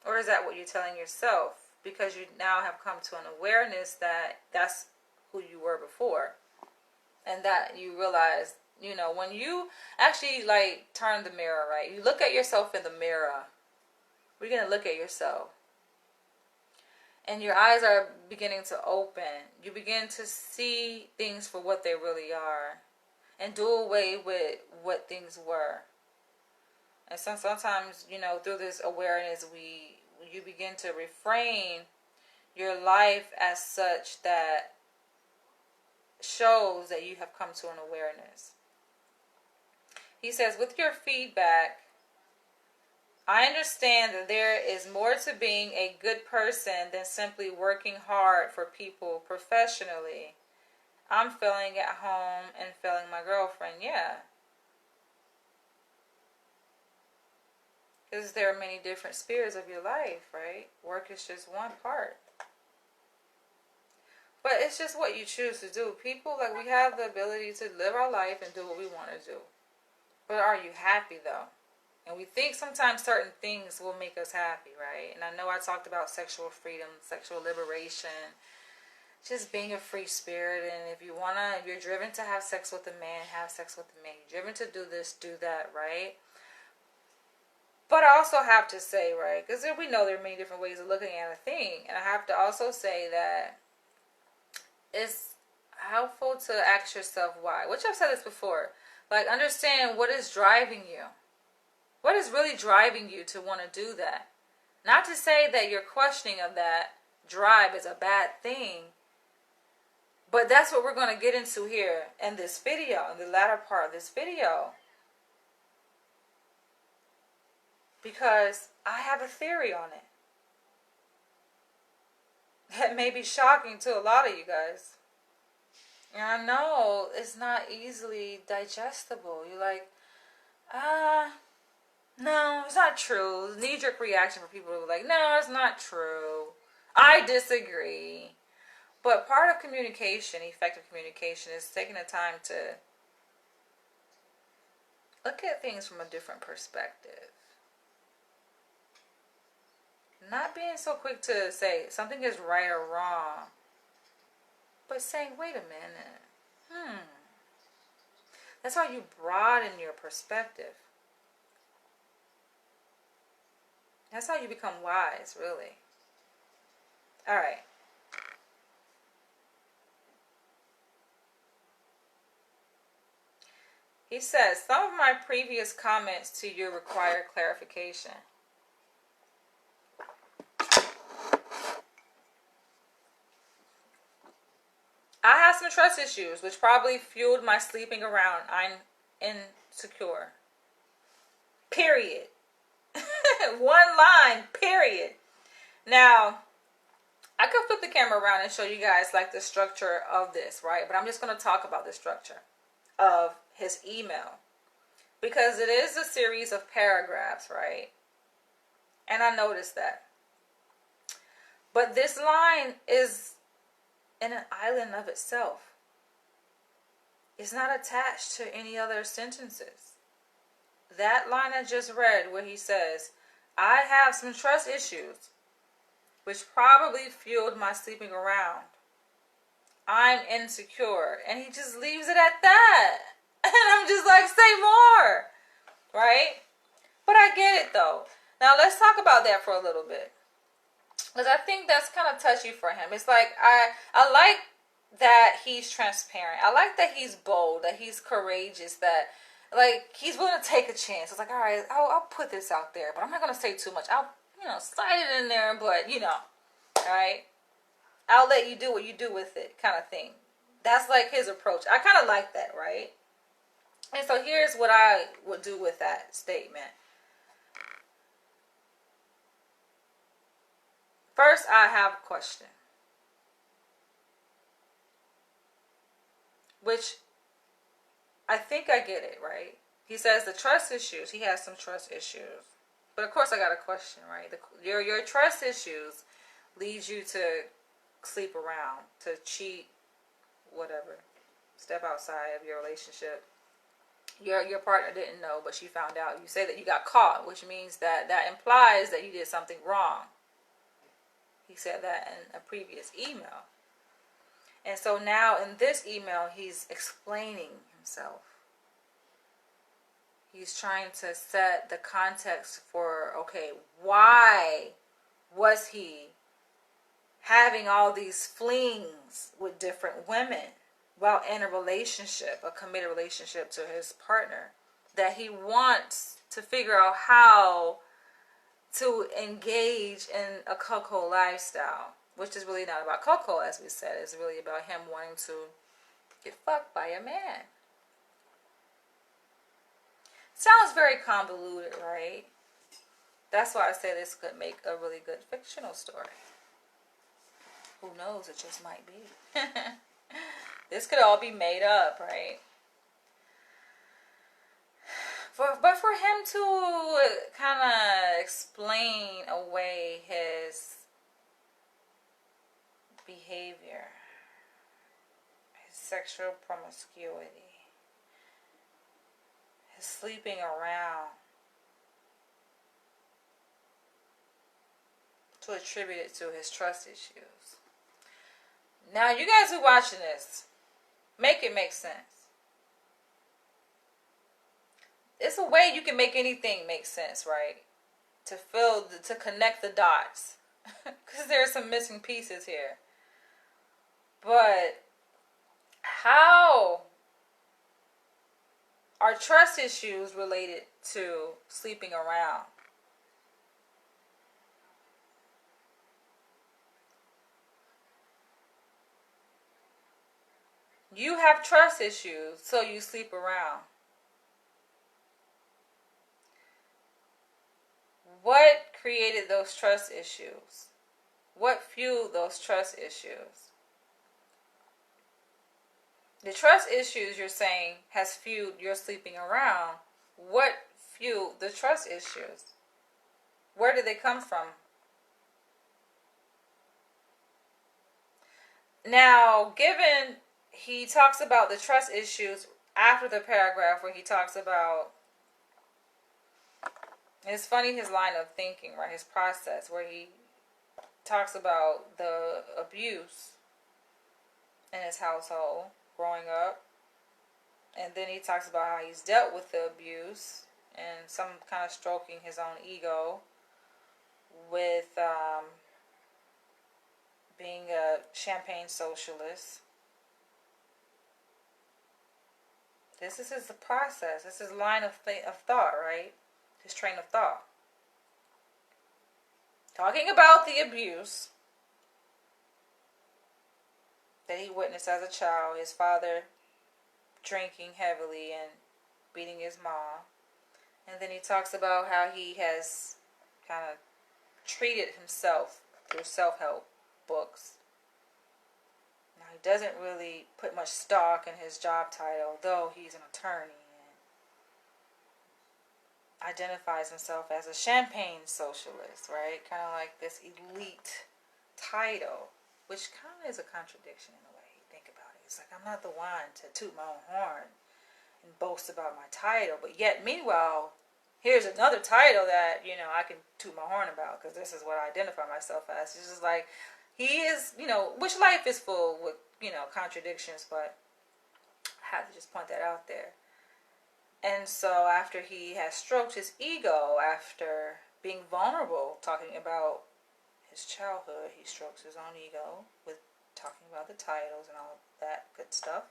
Or is that what you're telling yourself? Because you now have come to an awareness that that's who you were before. And that you realize, you know, when you actually like turn the mirror, right? You look at yourself in the mirror. We're going to look at yourself. And your eyes are beginning to open. You begin to see things for what they really are. And do away with what things were. And sometimes, you know, through this awareness, you begin to reframe your life as such that shows that you have come to an awareness. He says, with your feedback, I understand that there is more to being a good person than simply working hard for people professionally. I'm failing at home and failing my girlfriend. Yeah. Because there are many different spheres of your life, right? Work is just one part. But it's just what you choose to do. People, like, we have the ability to live our life and do what we want to do. But are you happy, though? And we think sometimes certain things will make us happy, right? And I know I talked about sexual freedom, sexual liberation, just being a free spirit. And if you're driven to have sex with a man, have sex with a man. You're driven to do this, do that, right? But I also have to say, right, because we know there are many different ways of looking at a thing. And I have to also say that it's helpful to ask yourself why. Which I've said this before. Like, understand what is driving you. What is really driving you to want to do that? Not to say that your questioning of that drive is a bad thing. But that's what we're going to get into here in this video, in the latter part of this video. Because I have a theory on it. That may be shocking to a lot of you guys. And I know it's not easily digestible. You're like, no, it's not true. Knee-jerk reaction for people who are like, no, it's not true. I disagree. But part of communication, effective communication, is taking the time to look at things from a different perspective. Not being so quick to say something is right or wrong. But saying, wait a minute. That's how you broaden your perspective. That's how you become wise, really. All right. He says, some of my previous comments to you require clarification. I have some trust issues, which probably fueled my sleeping around. I'm insecure. Period. One line, period. Now, I could flip the camera around and show you guys like the structure of this, right? But I'm just going to talk about the structure of his email, because it is a series of paragraphs, right? And I noticed that. But this line is in an island of itself. It's not attached to any other sentences. That line I just read where he says, I have some trust issues, which probably fueled my sleeping around. I'm insecure. And he just leaves it at that. And I'm just like, say more. Right? But I get it though. Now let's talk about that for a little bit. Because I think that's kind of touchy for him. It's like, I like that he's transparent. I like that he's bold, that he's courageous, that like he's willing to take a chance. It's like, all right, I'll put this out there, but I'm not going to say too much. I'll, slide it in there, but all right, I'll let you do what you do with it kind of thing. That's like his approach. I kind of like that, right? And so here's what I would do with that statement. First, I have a question. Which, I think I get it, right? He says the trust issues. He has some trust issues. But of course I got a question, right? Your trust issues leads you to sleep around, to cheat, whatever. Step outside of your relationship. Your partner didn't know, but she found out. You say that you got caught, which means that implies that you did something wrong. He said that in a previous email. And so now in this email, he's explaining himself. He's trying to set the context for, okay, why was he having all these flings with different women while in a relationship, a committed relationship to his partner, that he wants to figure out how to engage in a cuckold lifestyle, which is really not about cuckold, as we said. It's really about him wanting to get fucked by a man. Sounds very convoluted, right? That's why I say this could make a really good fictional story. Who knows? It just might be. This could all be made up, right? But for him to kind of explain away his behavior, his sexual promiscuity, his sleeping around, to attribute it to his trust issues. Now, you guys who are watching this, make it make sense. It's a way you can make anything make sense, right? To connect the dots. Because there are some missing pieces here. But how are trust issues related to sleeping around? You have trust issues, so you sleep around. What created those trust issues? What fueled those trust issues? The trust issues you're saying has fueled your sleeping around. What fueled the trust issues? Where did they come from? Now, given he talks about the trust issues after the paragraph where he talks about, it's funny his line of thinking, right? His process where he talks about the abuse in his household growing up. And then he talks about how he's dealt with the abuse and some kind of stroking his own ego with being a champagne socialist. This is his process. This is line of thought, right? His train of thought. Talking about the abuse that he witnessed as a child, his father drinking heavily and beating his mom. And then he talks about how he has kind of treated himself through self-help books. Now, he doesn't really put much stock in his job title, though he's an attorney, and identifies himself as a champagne socialist, right? Kind of like this elite title, which kind of is a contradiction in a way you think about it. It's like, I'm not the one to toot my own horn and boast about my title, but yet, meanwhile, here's another title that, I can toot my horn about because this is what I identify myself as. It's just like, he is, which life is full with, contradictions, but I had to just point that out there. And so after he has stroked his ego, after being vulnerable, talking about his childhood, he strokes his own ego with talking about the titles and all that good stuff.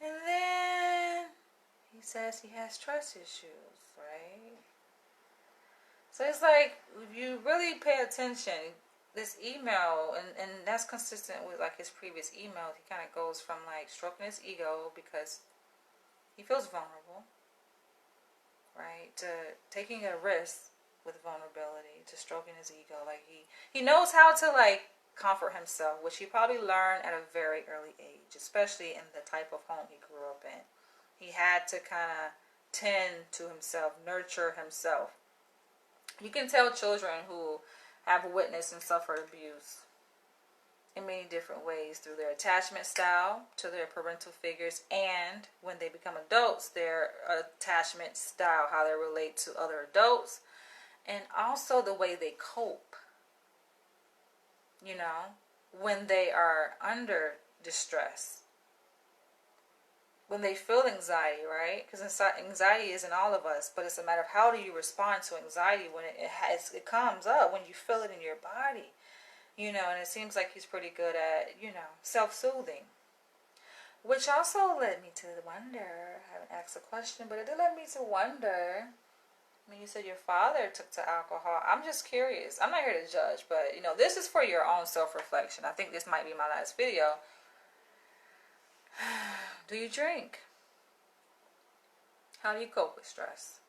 And then he says he has trust issues, right? So it's like, if you really pay attention, this email, and that's consistent with like his previous emails, he kind of goes from like stroking his ego because he feels vulnerable, right, to taking a risk with vulnerability, to stroking his ego. Like he knows how to like comfort himself, which he probably learned at a very early age, especially in the type of home he grew up in. He had to kind of tend to himself, nurture himself. You can tell children who have witnessed and suffered abuse in many different ways, through their attachment style to their parental figures, and when they become adults, their attachment style, how they relate to other adults, and also the way they cope, when they are under distress, when they feel anxiety, right? Because anxiety is in all of us, but it's a matter of how do you respond to anxiety when it comes up, when you feel it in your body, and it seems like he's pretty good at, self-soothing. Which also led me to wonder, I haven't asked a question, but it did lead me to wonder, when you said your father took to alcohol, I'm just curious. I'm not here to judge, but, this is for your own self-reflection. I think this might be my last video. Do you drink? How do you cope with stress?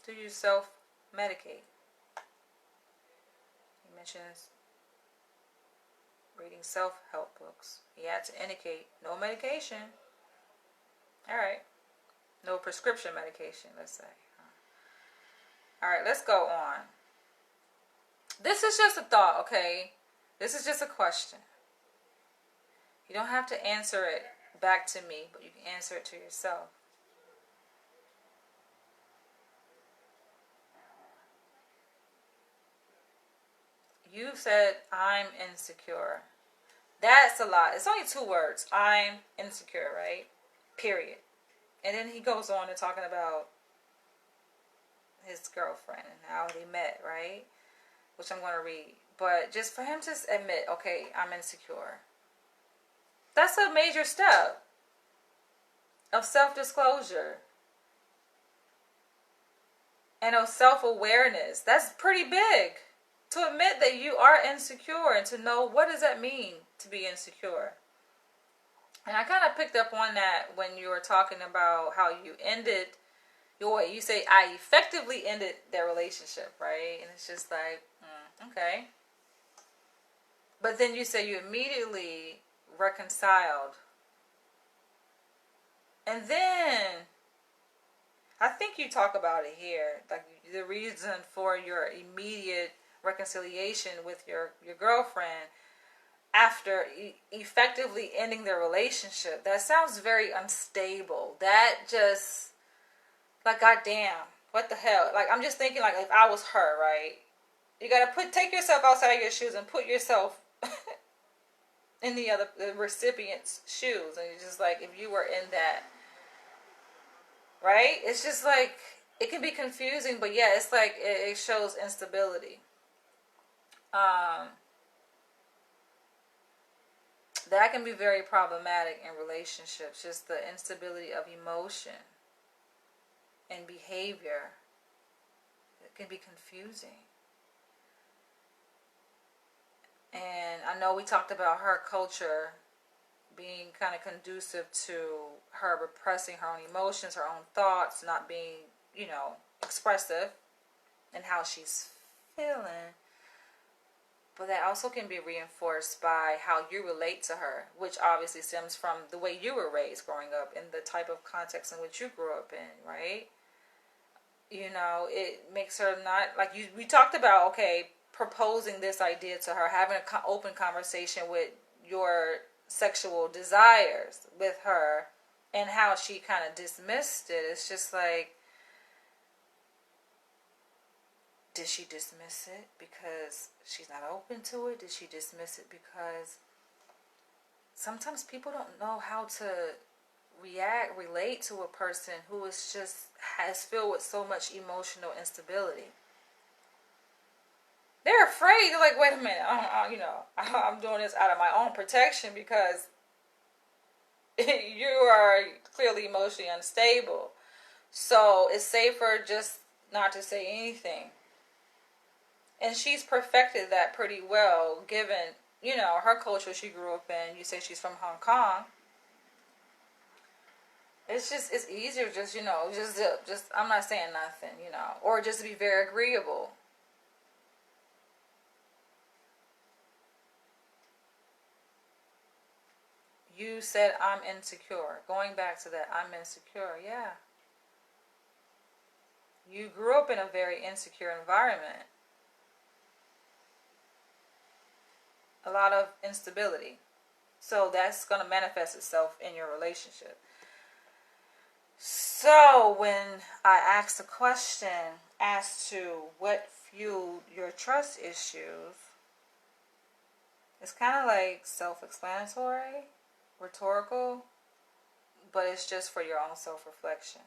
Do you self-medicate? He mentions reading self-help books. He had to indicate no medication. All right. No prescription medication, let's say. All right, let's go on. This is just a thought, okay? This is just a question. You don't have to answer it back to me, but you can answer it to yourself. You said, I'm insecure. That's a lot. It's only 2 words. I'm insecure, right? Period. And then he goes on to talking about his girlfriend and how they met, right? Which I'm going to read. But just for him to admit, okay, I'm insecure. That's a major step of self-disclosure and of self-awareness. That's pretty big. To admit that you are insecure and to know what does that mean to be insecure. And I kind of picked up on that when you were talking about how you ended you say, I effectively ended their relationship, right? And it's just like, okay. But then you say you immediately reconciled. And then, I think you talk about it here, like the reason for your immediate reconciliation with your girlfriend after effectively ending their relationship. That sounds very unstable. That just, like, goddamn, what the hell? Like, I'm just thinking, like, if I was her, right? You gotta take yourself outside of your shoes and put yourself in the recipient's shoes, and you're just like, if you were in that, right? It's just like, it can be confusing, but yeah, it's like it shows instability. That can be very problematic in relationships. Just the instability of emotion and behavior. It can be confusing. And I know we talked about her culture being kind of conducive to her repressing her own emotions, her own thoughts, not being, expressive and how she's feeling. But that also can be reinforced by how you relate to her, which obviously stems from the way you were raised growing up and the type of context in which you grew up in, right? It makes her not, like we talked about, okay, proposing this idea to her, having an open conversation with your sexual desires with her, and how she kind of dismissed it. It's just like, did she dismiss it because she's not open to it? Did she dismiss it because sometimes people don't know how to relate to a person who has filled with so much emotional instability? They're afraid. They're like, wait a minute, I'm doing this out of my own protection because you are clearly emotionally unstable. So it's safer just not to say anything. And she's perfected that pretty well, given, her culture she grew up in. You say she's from Hong Kong. It's easier just, I'm not saying nothing, or just to be very agreeable. You said, I'm insecure. Going back to that, I'm insecure. Yeah. You grew up in a very insecure environment. A lot of instability. So that's going to manifest itself in your relationship. So when I asked the question as to what fueled your trust issues, it's kind of like self-explanatory, rhetorical, but it's just for your own self-reflection.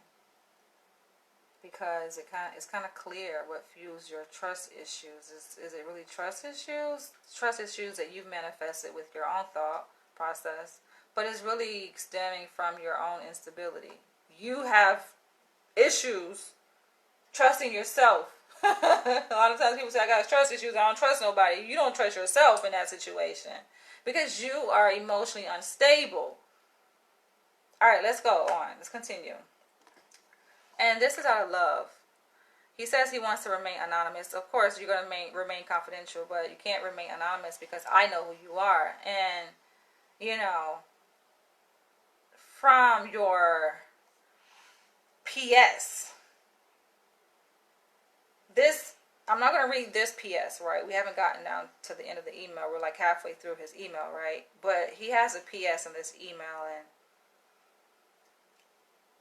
Because it's kind of clear what fuels your trust issues. Is it really trust issues? Trust issues that you've manifested with your own thought process, but it's really stemming from your own instability. You have issues trusting yourself. A lot of times people say, I got trust issues, I don't trust nobody. You don't trust yourself in that situation because you are emotionally unstable. All right, let's go on. Let's continue. And this is out of love. He says he wants to remain anonymous. Of course, you're going to remain confidential, but you can't remain anonymous because I know who you are. And, from your PS, I'm not going to read this PS, right? We haven't gotten down to the end of the email. We're like halfway through his email, right? But he has a PS in this email, and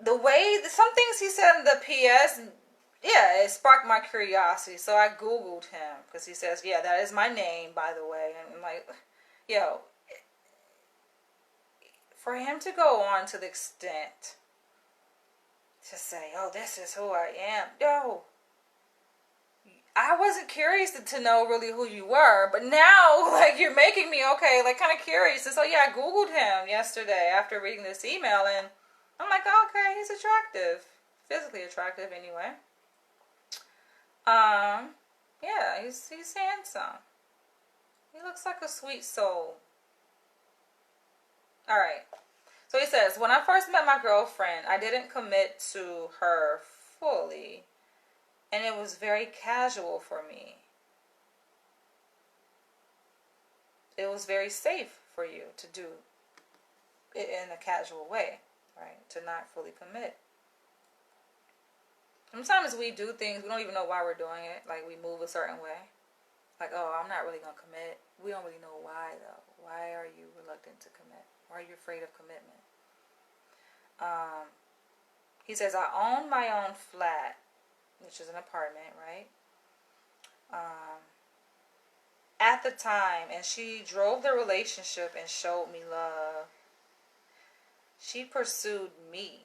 the way, some things he said in the PS, yeah, it sparked my curiosity. So I Googled him because he says, yeah, that is my name, by the way. And I'm like, for him to go on to the extent to say, oh, this is who I am. I wasn't curious to know really who you were, but now, like, you're making me, okay, like, kind of curious. And so, yeah, I Googled him yesterday after reading this email, and I'm like, okay, he's attractive. Physically attractive, anyway. Yeah, he's handsome. He looks like a sweet soul. Alright. So he says, when I first met my girlfriend, I didn't commit to her fully. And it was very casual for me. It was very safe for you to do it in a casual way, right? To not fully commit. Sometimes we do things, we don't even know why we're doing it. Like, we move a certain way. Like, oh, I'm not really going to commit. We don't really know why, though. Why are you reluctant to commit? Why are you afraid of commitment? Um, he says, I own my own flat, which is an apartment, right? Um, at the time, and she drove the relationship and showed me love. She pursued me.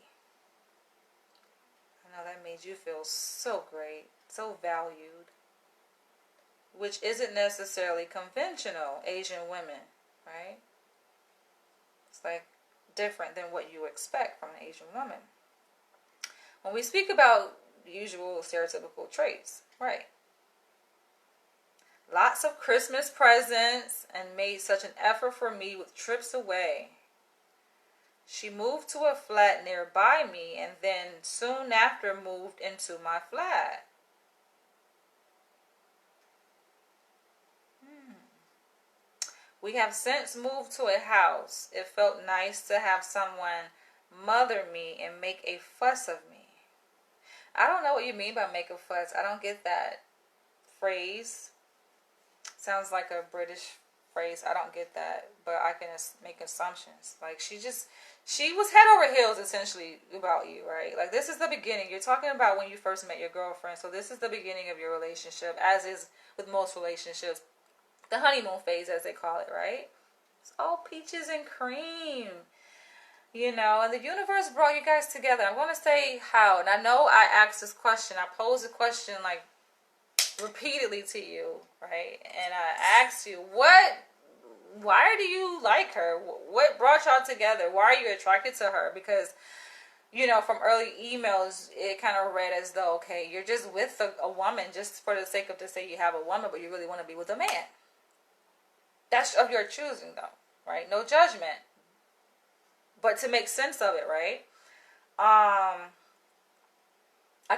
I know that made you feel so great, so valued, which isn't necessarily conventional Asian women, right? It's like different than what you expect from an Asian woman. When we speak about usual stereotypical traits, right? Lots of Christmas presents and made such an effort for me with trips away. She moved to a flat nearby me and then soon after moved into my flat. We have since moved to a house. It felt nice to have someone mother me and make a fuss of me. I don't know what you mean by make a fuss. I don't get that phrase. Sounds like a British phrase. I don't get that, but I can make assumptions. Like she was head over heels essentially about you, right? Like this is the beginning. You're talking about when you first met your girlfriend. So this is the beginning of your relationship, as is with most relationships. The honeymoon phase, as they call it, right? It's all peaches and cream. And the universe brought you guys together. I want to say how. And I know I asked this question. I posed a question like repeatedly to you, right? And I asked you, why do you like her? What brought y'all together? Why are you attracted to her? Because, from early emails, it kind of read as though, okay, you're just with a woman just for the sake of to say you have a woman, but you really want to be with a man. That's of your choosing, though, right? No judgment. But to make sense of it, right? I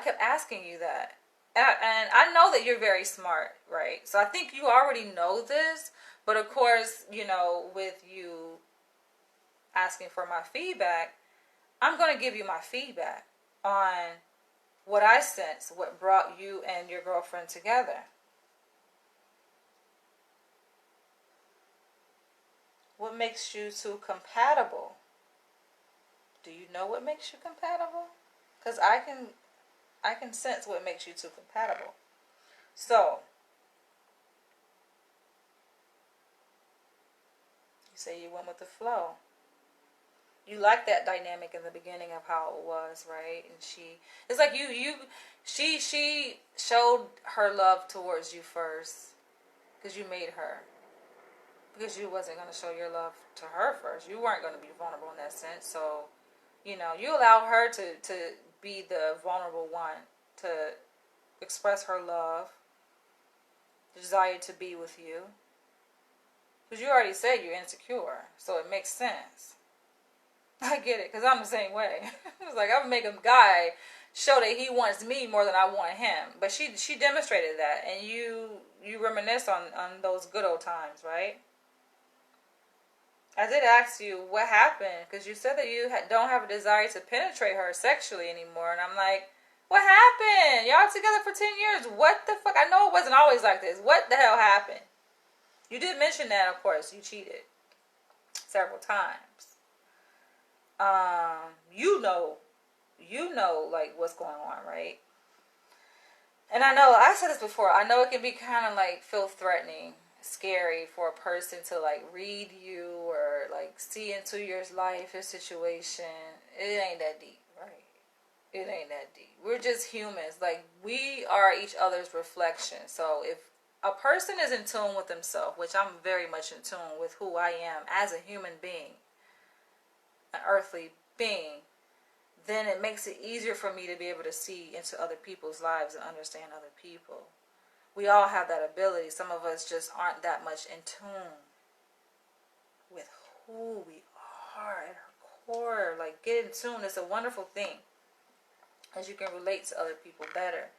kept asking you that. And I know that you're very smart, right? So I think you already know this. But of course, with you asking for my feedback, I'm going to give you my feedback on what I sense, what brought you and your girlfriend together. What makes you two compatible? Do you know what makes you compatible? Because I can sense what makes you two compatible. So, you say you went with the flow. You like that dynamic in the beginning of how it was, right? And it's like she showed her love towards you first because you made her. Because you wasn't going to show your love to her first. You weren't going to be vulnerable in that sense. So, you allow her to be the vulnerable one, to express her love, desire to be with you. Because you already said you're insecure. So it makes sense. I get it, because I'm the same way. It's like, I'm making a guy show that he wants me more than I want him. But she demonstrated that. And you reminisce on those good old times, right? I did ask you what happened, because you said that you don't have a desire to penetrate her sexually anymore. And I'm like, what happened? Y'all together for 10 years. What the fuck? I know it wasn't always like this. What the hell happened? You did mention that, of course. You cheated several times. Like, what's going on, right? And I said this before, I know it can be kind of like feel threatening, scary for a person to like read you or like see into your life, your situation. It ain't that deep, right? It ain't that deep. We're just humans. Like, we are each other's reflection. So if a person is in tune with himself, which I'm very much in tune with who I am as a human being, an earthly being, then it makes it easier for me to be able to see into other people's lives and understand other people. We all have that ability. Some of us just aren't that much in tune with who we are at our core. Like, get in tune. It's a wonderful thing, as you can relate to other people better.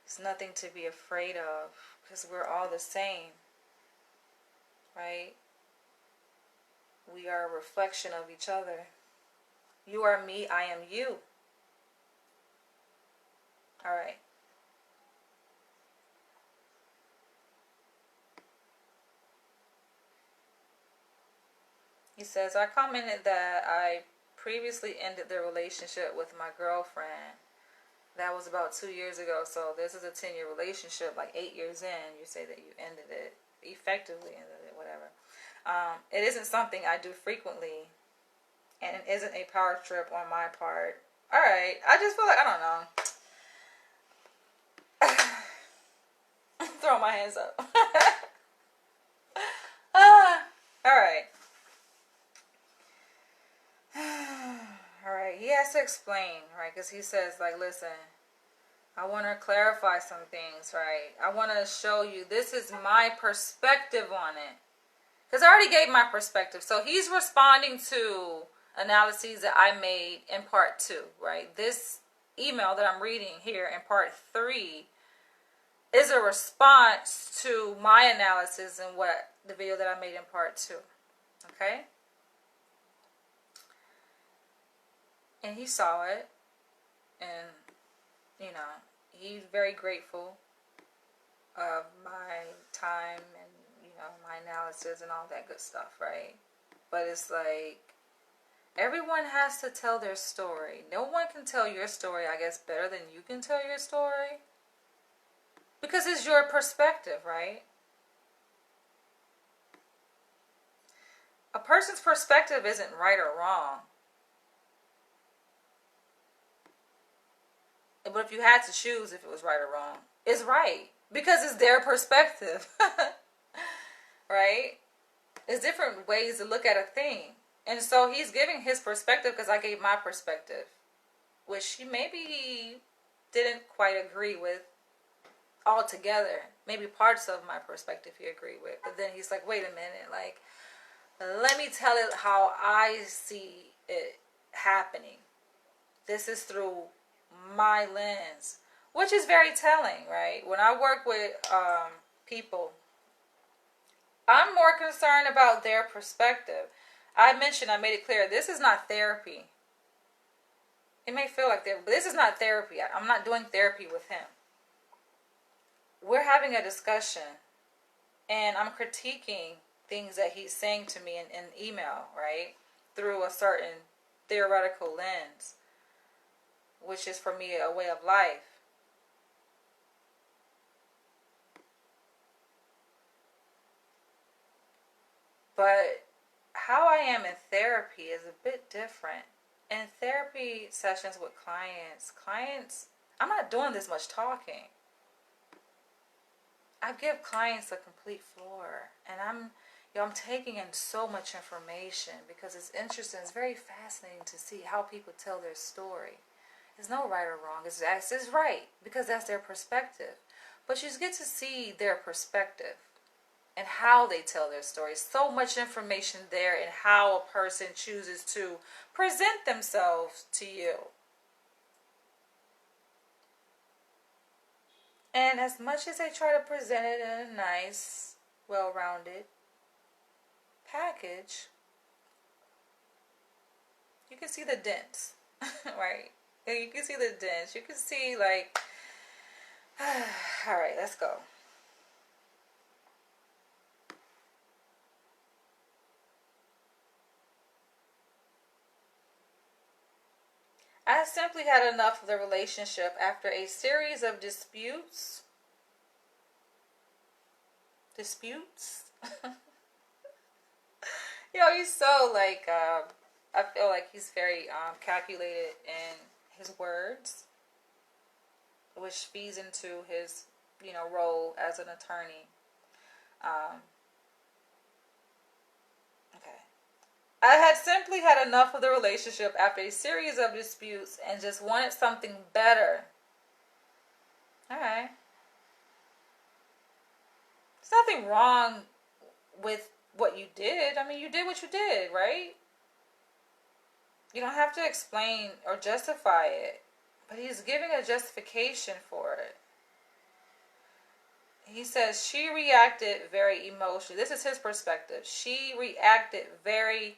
It's nothing to be afraid of, because we're all the same, right? We are a reflection of each other. You are me, I am you. All right. He says, I commented that I previously ended the relationship with my girlfriend. That was about 2 years ago. So this is a 10-year relationship. Like 8 years in, you say that you ended it, effectively ended it, whatever. It isn't something I do frequently, and it isn't a power trip on my part. All right, I just feel like, I don't know. Throw my hands up. All right. All right. He has to explain, right? Because he says, like, listen, I want to clarify some things, right? I want to show you this is my perspective on it. Because I already gave my perspective. So he's responding to analyses that I made in part 2, right? This email that I'm reading here in part 3 is a response to my analysis and what the video that I made in part 2. Okay? And he saw it, and he's very grateful of my time and my analysis and all that good stuff, right? But it's like, everyone has to tell their story. No one can tell your story, I guess, better than you can tell your story, because it's your perspective, right? A person's perspective isn't right or wrong. But if you had to choose if it was right or wrong, it's right. Because it's their perspective. Right? There's different ways to look at a thing. And so he's giving his perspective because I gave my perspective, which he maybe didn't quite agree with altogether. Maybe parts of my perspective he agreed with. But then he's like, wait a minute. Like, let me tell it how I see it happening. This is through my lens, which is very telling, right? When I work with people, I'm more concerned about their perspective. I made it clear, this is not therapy. It may feel like therapy, but this is not therapy. I'm not doing therapy with him. We're having a discussion, and I'm critiquing things that he's saying to me in email, right? Through a certain theoretical lens, which is for me a way of life. But how I am in therapy is a bit different. In therapy sessions with clients, I'm not doing this much talking. I give clients a complete floor, and I'm taking in so much information because it's interesting. It's very fascinating to see how people tell their story. There's no right or wrong. It's right because that's their perspective. But you get to see their perspective and how they tell their stories. So much information there in how a person chooses to present themselves to you. And as much as they try to present it in a nice, well-rounded package, you can see the dents, right? You can see the dents. You can see, like, all right, let's go. I simply had enough of the relationship after a series of disputes. He's so, like, I feel like he's very calculated in his words, which feeds into his, role as an attorney. Okay. I had simply had enough of the relationship after a series of disputes and just wanted something better. Alright. There's nothing wrong with what you did. I mean, you did what you did, right? You don't have to explain or justify it. But he's giving a justification for it. He says she reacted very emotionally. This is his perspective. She reacted very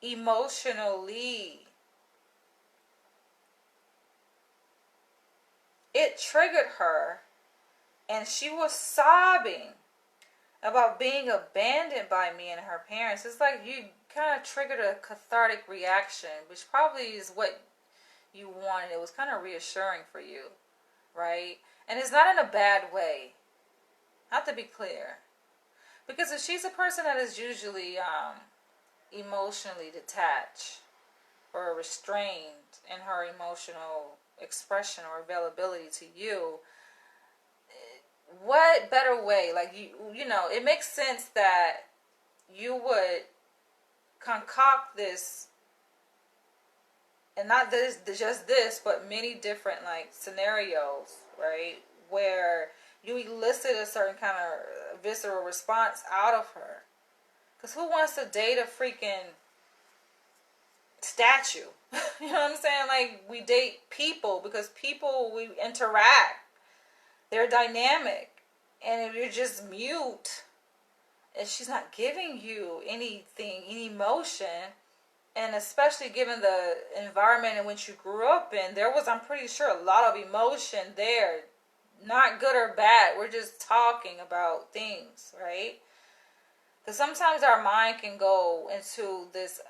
emotionally. It triggered her, and she was sobbing about being abandoned by me and her parents. It's like you kind of triggered a cathartic reaction, which probably is what you wanted. It was kind of reassuring for you, right? And it's not in a bad way. I have to be clear. Because if she's a person that is usually emotionally detached or restrained in her emotional expression or availability to you, what better way? Like, you know, it makes sense that you would concoct this, and not this, just this, but many different like scenarios, right? Where you elicit a certain kind of visceral response out of her. Because who wants to date a freaking statue? You know what I'm saying? Like, we date people because people, we interact. They're dynamic. And if you're just mute, and she's not giving you anything, any emotion, and especially given the environment in which you grew up in, there was, I'm pretty sure, a lot of emotion there. Not good or bad. We're just talking about things, right? Because sometimes our mind can go into this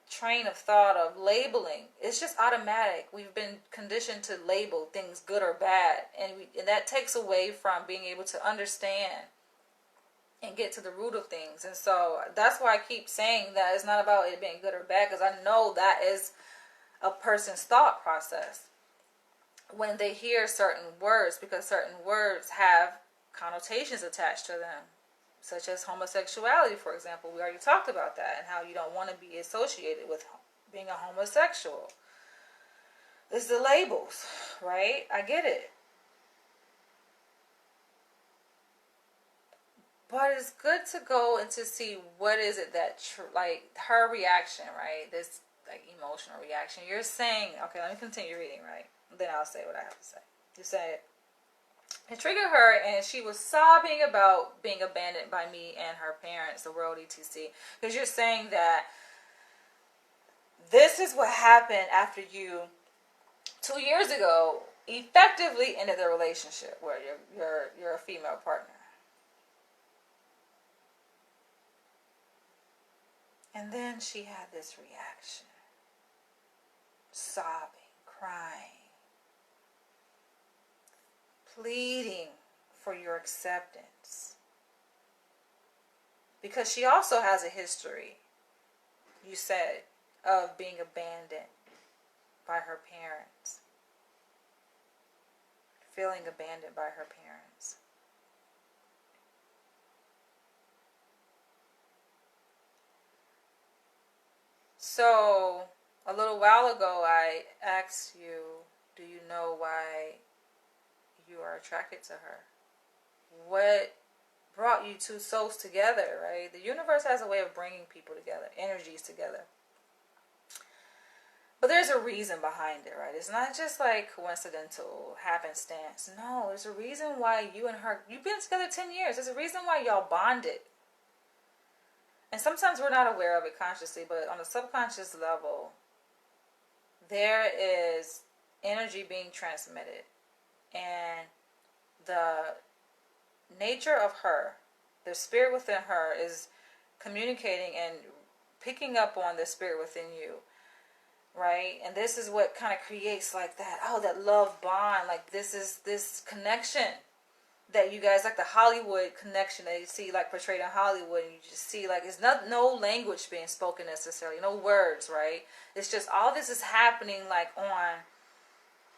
train of thought of labeling. It's just automatic. We've been conditioned to label things good or bad. And that takes away from being able to understand and get to the root of things. And so that's why I keep saying that it's not about it being good or bad, because I know that is a person's thought process when they hear certain words, because certain words have connotations attached to them, such as homosexuality, for example. We already talked about that and how you don't want to be associated with being a homosexual. It's the labels, right? I get it. But it's good to go and to see what is it that, like, her reaction, right? This, like, emotional reaction. You're saying, okay, let me continue reading, right? Then I'll say what I have to say. You said, it triggered her, and she was sobbing about being abandoned by me and her parents, the world etc. Because you're saying that this is what happened after you, 2 years ago, effectively ended the relationship where you're a female partner. And then she had this reaction. Sobbing, crying, pleading for your acceptance. Because she also has a history, you said, of being abandoned by her parents. Feeling abandoned by her parents. So, a little while ago, I asked you, do you know why you are attracted to her? What brought you two souls together, right? The universe has a way of bringing people together, energies together. But there's a reason behind it, right? It's not just like coincidental happenstance. No, there's a reason why you and her, you've been together 10 years. There's a reason why y'all bonded. And sometimes we're not aware of it consciously, but on a subconscious level, there is energy being transmitted. And the nature of her, the spirit within her, is communicating and picking up on the spirit within you, right? And this is what kind of creates like that, that love bond, like this connection that you guys, like the Hollywood connection that you see like portrayed in Hollywood, and you just see like it's not no language being spoken necessarily, no words, right? It's just all this is happening like on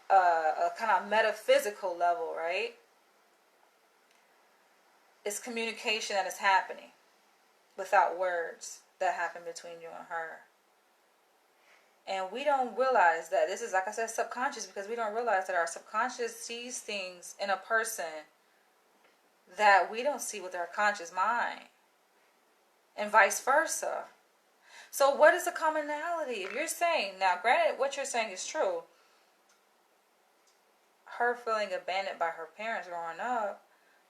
a kind of metaphysical level, right? It's communication that is happening without words that happen between you and her. And we don't realize that this is, like I said, subconscious, because we don't realize that our subconscious sees things in a person that we don't see with our conscious mind, and vice versa. So what is the commonality? If you're saying, now granted what you're saying is true, her feeling abandoned by her parents growing up,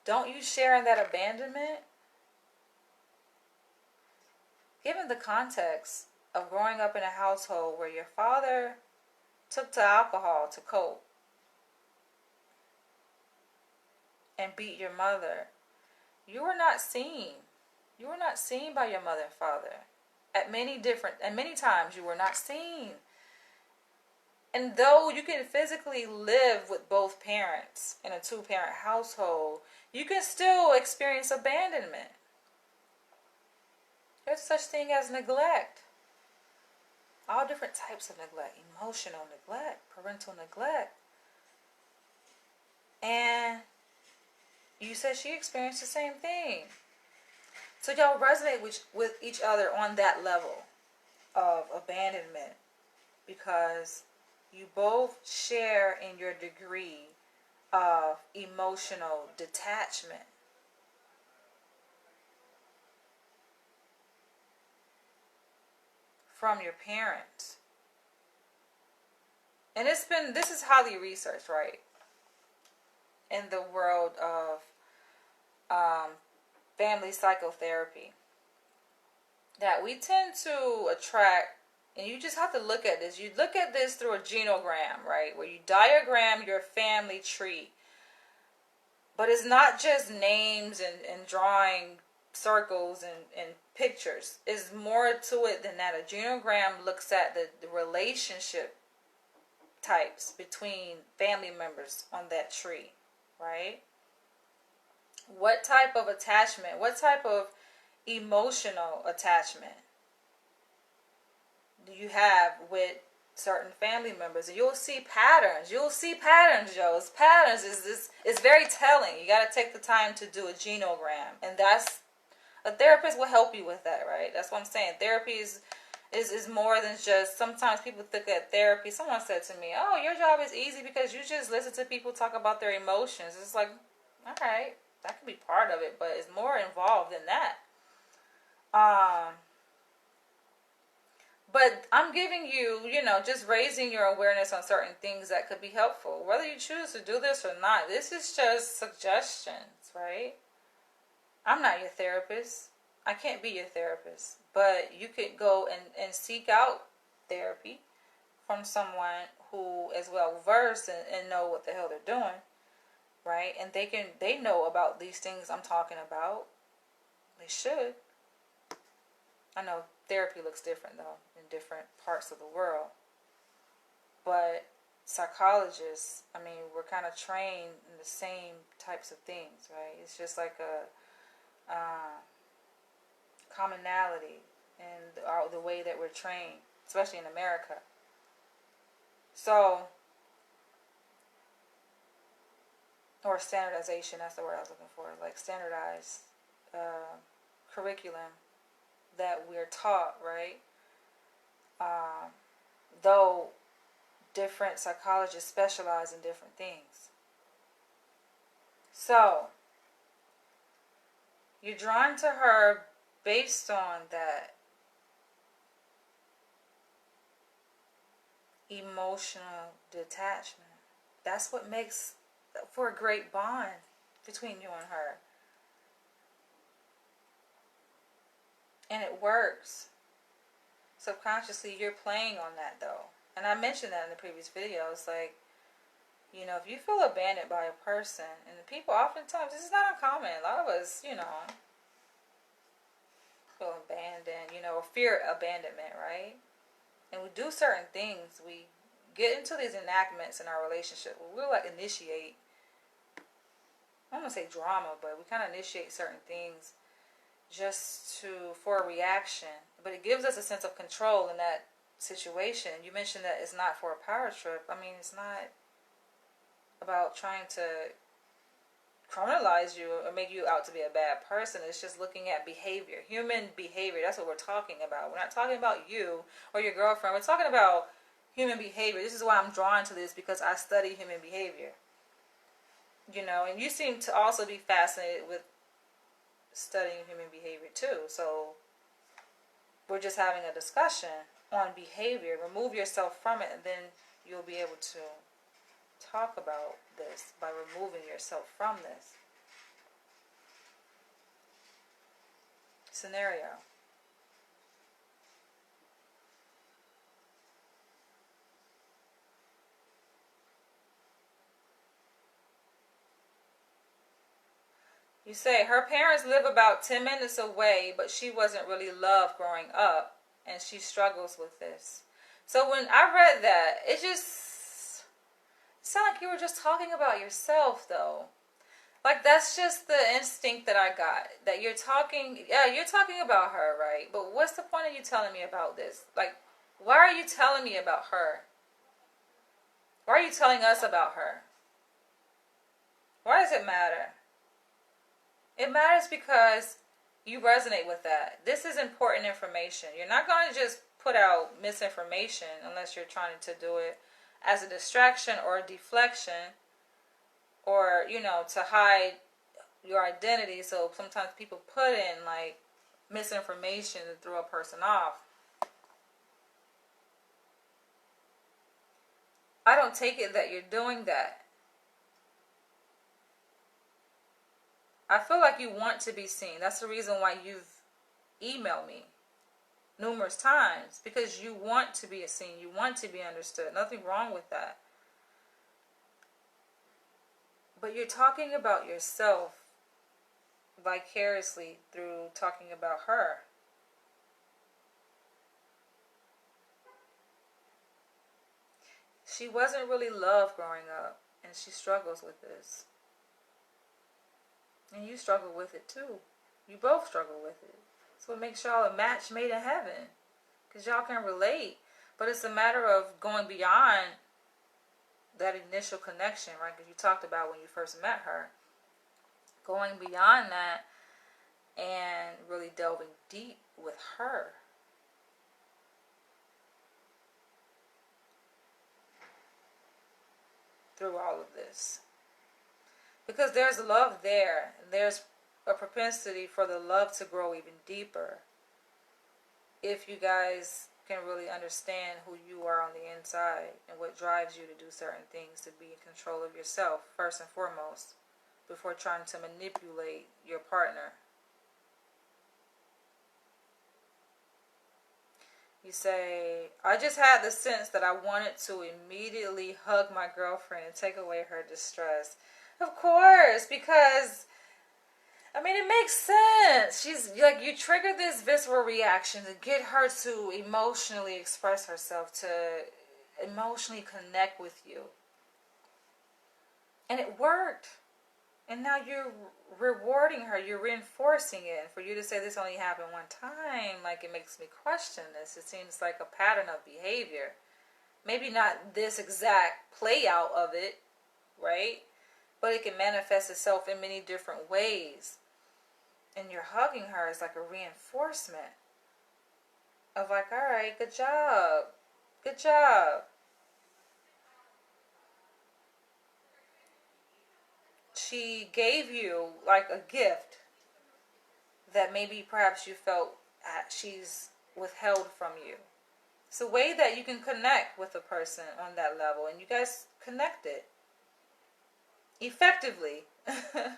don't you share in that abandonment? Given the context of growing up in a household where your father took to alcohol to cope and beat your mother, You were not seen. You were not seen by your mother and father. At many times you were not seen. And though you can physically live with both parents in a two-parent household, you can still experience abandonment. There's such thing as neglect. All different types of neglect. Emotional neglect, parental neglect. And you said she experienced the same thing. So y'all resonate with each other on that level of abandonment, because you both share in your degree of emotional detachment. From your parents. And this is highly researched, right? In the world of family psychotherapy. That we tend to attract, and you just have to look at this. You look at this through a genogram, right? Where you diagram your family tree. But it's not just names and drawing circles and pictures. It's more to it than that. A genogram looks at the relationship types between family members on that tree, right? What type of attachment, what type of emotional attachment do you have with certain family members? And you'll see patterns. Yo. Patterns is very telling. You got to take the time to do a genogram. And a therapist will help you with that, right? That's what I'm saying. Therapy is more than just, sometimes people think that therapy, someone said to me, oh, your job is easy because you just listen to people talk about their emotions. It's like, all right, that can be part of it, but it's more involved than that. But I'm giving you, just raising your awareness on certain things that could be helpful. Whether you choose to do this or not, this is just suggestions, right? I'm not your therapist. I can't be your therapist. But you could go and seek out therapy from someone who is well versed and know what the hell they're doing, right? And they know about these things I'm talking about. They should. I know therapy looks different though in different parts of the world. But psychologists, we're kind of trained in the same types of things, right? It's just like a commonality in the way that we're trained, especially in America. So, or standardization, that's the word I was looking for, like standardized curriculum that we're taught, right? Though different psychologists specialize in different things. So, you're drawn to her based on that emotional detachment. That's what makes for a great bond between you and her. And it works. Subconsciously, you're playing on that though. And I mentioned that in the previous video. It's like, if you feel abandoned by a person, and the people oftentimes, this is not uncommon. A lot of us, feel abandoned, or fear abandonment, right? And we do certain things. We get into these enactments in our relationship. We'll like initiate, I don't want to say drama, but we kind of initiate certain things just for a reaction. But it gives us a sense of control in that situation. You mentioned that it's not for a power trip. It's not about trying to criminalize you or make you out to be a bad person. It's just looking at behavior, human behavior. That's what we're talking about. We're not talking about you or your girlfriend. We're talking about human behavior. This is why I'm drawn to this, because I study human behavior. And you seem to also be fascinated with studying human behavior too. So we're just having a discussion on behavior. Remove yourself from it, and then you'll be able to talk about this by removing yourself from this scenario. You say her parents live about 10 minutes away, but she wasn't really loved growing up, and she struggles with this. So when I read that, it just sounded like you were just talking about yourself, though. Like, that's just the instinct that I got. That you're talking, yeah, you're talking about her, right? But what's the point of you telling me about this? Like, why are you telling me about her? Why are you telling us about her? Why does it matter? It matters because you resonate with that. This is important information. You're not going to just put out misinformation unless you're trying to do it as a distraction or a deflection, or, you know, to hide your identity. So sometimes people put in like misinformation to throw a person off. I don't take it that you're doing that. I feel like you want to be seen. That's the reason why you've emailed me numerous times, because you want to be seen. You want to be understood. Nothing wrong with that. But you're talking about yourself vicariously through talking about her. She wasn't really loved growing up, and she struggles with this. And you struggle with it too. You both struggle with it. So it makes y'all a match made in heaven, because y'all can relate. But it's a matter of going beyond that initial connection, right? Because you talked about when you first met her. Going beyond that and really delving deep with her. Through all of this. Because there's love there. There's a propensity for the love to grow even deeper. If you guys can really understand who you are on the inside and what drives you to do certain things, to be in control of yourself first and foremost, before trying to manipulate your partner. You say, I just had the sense that I wanted to immediately hug my girlfriend and take away her distress. Of course, because, I mean, it makes sense. She's like, you trigger this visceral reaction to get her to emotionally express herself, to emotionally connect with you. And it worked. And now you're rewarding her. You're reinforcing it. And for you to say this only happened one time, like, it makes me question this. It seems like a pattern of behavior. Maybe not this exact play out of it, right? But it can manifest itself in many different ways. And you're hugging her is like a reinforcement of like, all right, good job. Good job. She gave you like a gift that maybe perhaps you felt she's withheld from you. It's a way that you can connect with a person on that level, and you guys connected effectively. But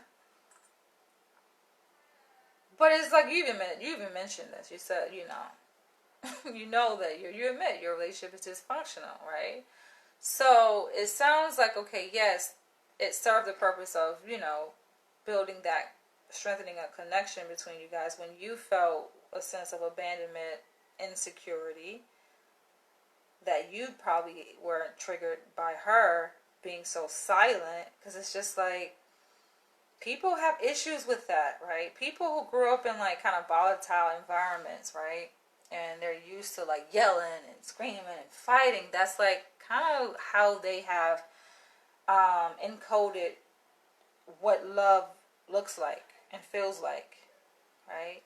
it's like you even mentioned this. You said, you know, you know that you admit your relationship is dysfunctional, right? So it sounds like, okay, yes, it served the purpose of, you know, building that, strengthening a connection between you guys when you felt a sense of abandonment, insecurity, that you probably weren't triggered by her being so silent, because it's just like, people have issues with that, right? People who grew up in like kind of volatile environments, right? And they're used to like yelling and screaming and fighting. That's like kind of how they have encoded what love looks like and feels like, right?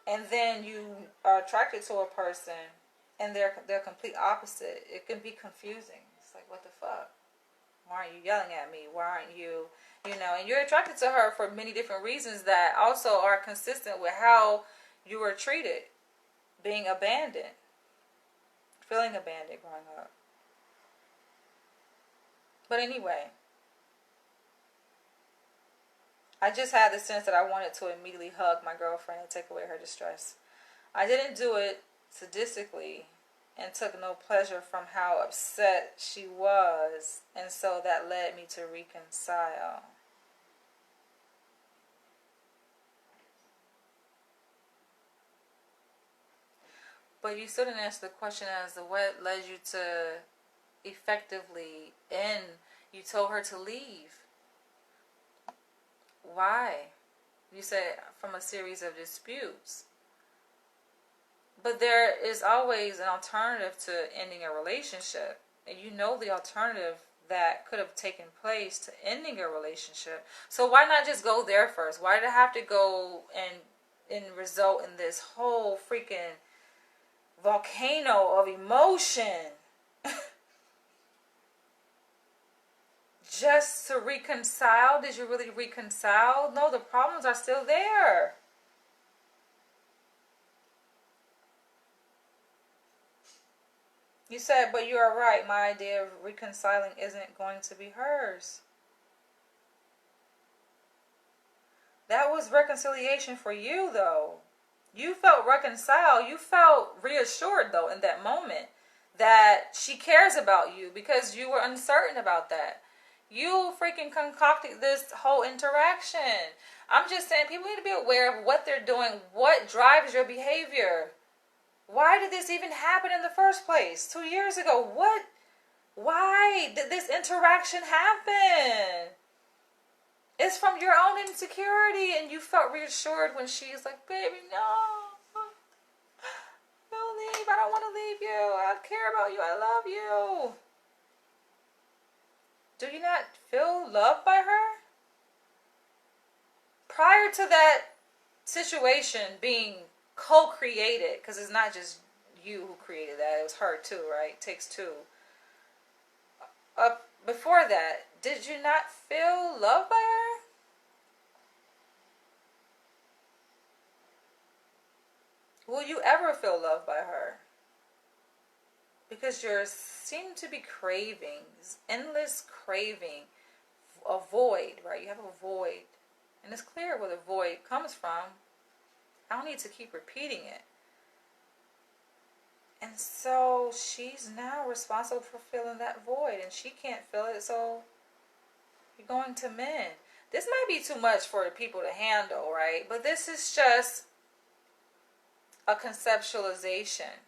And then you are attracted to a person and they're complete opposite. It can be confusing. It's like, what the fuck? Why aren't you yelling at me? Why aren't you, you know? And you're attracted to her for many different reasons that also are consistent with how you were treated, being abandoned, feeling abandoned growing up. But anyway, I just had the sense that I wanted to immediately hug my girlfriend and take away her distress. I didn't do it sadistically and took no pleasure from how upset she was, and so that led me to reconcile. But you still didn't answer the question as to what led you to effectively end. You told her to leave. Why? You said from a series of disputes. But there is always an alternative to ending a relationship. And you know the alternative that could have taken place to ending a relationship. So why not just go there first? Why did it have to go and result in this whole freaking volcano of emotion? Just to reconcile? Did you really reconcile? No, the problems are still there. You said, but you are right. My idea of reconciling isn't going to be hers. That was reconciliation for you, though. You felt reconciled. You felt reassured, though, in that moment that she cares about you because you were uncertain about that. You freaking concocted this whole interaction. I'm just saying, people need to be aware of what they're doing, what drives your behavior. Why did this even happen in the first place? 2 years ago, what? Why did this interaction happen? It's from your own insecurity, and you felt reassured when she's like, baby, no. Don't leave. I don't want to leave you. I care about you. I love you. Do you not feel loved by her? Prior to that situation being co-created, because it's not just you who created that, it was her too, right? It takes two. Before that, did you not feel loved by her? Will you ever feel loved by her? Because you seem to be craving, this endless craving, a void, right? You have a void. And it's clear where the void comes from. I don't need to keep repeating it. And so she's now responsible for filling that void, and she can't fill it, so you're going to mend. This might be too much for the people to handle, right? But this is just a conceptualization.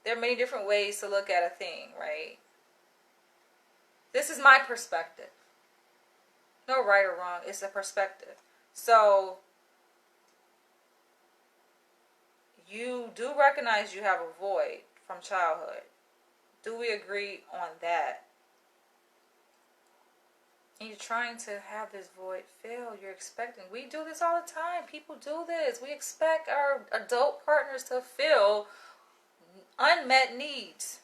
There are many different ways to look at a thing, right? This is my perspective. No right or wrong, it's a perspective. So you do recognize you have a void from childhood. Do we agree on that? And you're trying to have this void filled. You're expecting. We do this all the time. People do this. We expect our adult partners to fill unmet needs.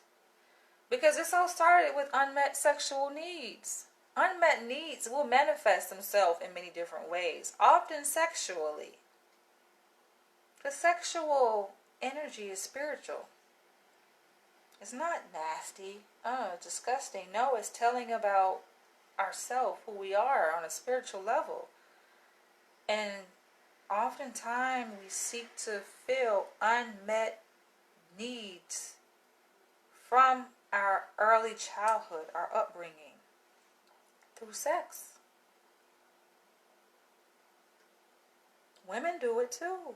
Because this all started with unmet sexual needs. Unmet needs will manifest themselves in many different ways, often sexually. The sexual energy is spiritual. It's not nasty, disgusting. No, it's telling about ourselves, who we are on a spiritual level. And oftentimes we seek to fill unmet needs from our early childhood, our upbringing, through sex. Women do it too.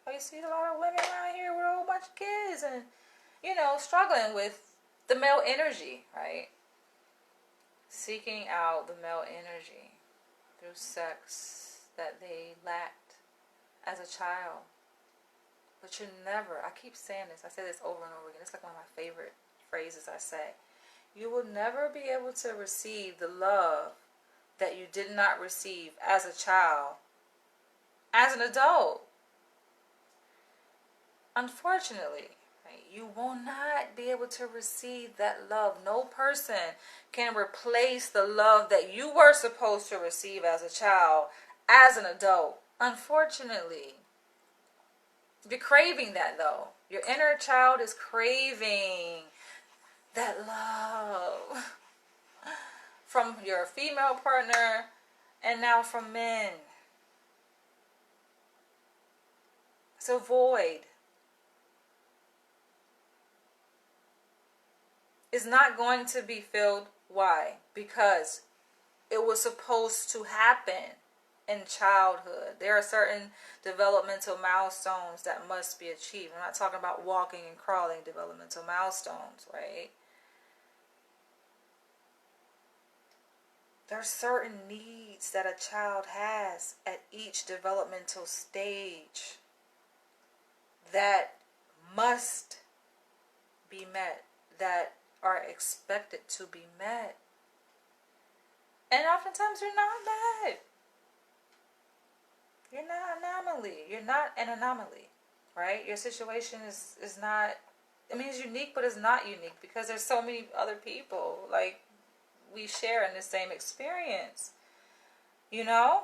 So you see a lot of women around here with a whole bunch of kids and, struggling with the male energy, right? Seeking out the male energy through sex that they lacked as a child. But you never, I keep saying this, I say this over and over again, it's like one of my favorite phrases I say. You will never be able to receive the love that you did not receive as a child, as an adult. Unfortunately, right, you will not be able to receive that love. No person can replace the love that you were supposed to receive as a child, as an adult. Unfortunately. You're craving that, though. Your inner child is craving that love from your female partner and now from men. It's a void. It's not going to be filled. Why? Because it was supposed to happen. in childhood. There are certain developmental milestones that must be achieved. I'm not talking about walking and crawling developmental milestones, right? There are certain needs that a child has at each developmental stage that must be met, that are expected to be met. And oftentimes you're not met. You're not an anomaly. You're not an anomaly, right? Your situation is not, I mean, it's unique, but it's not unique because there's so many other people. Like, we share in the same experience, you know?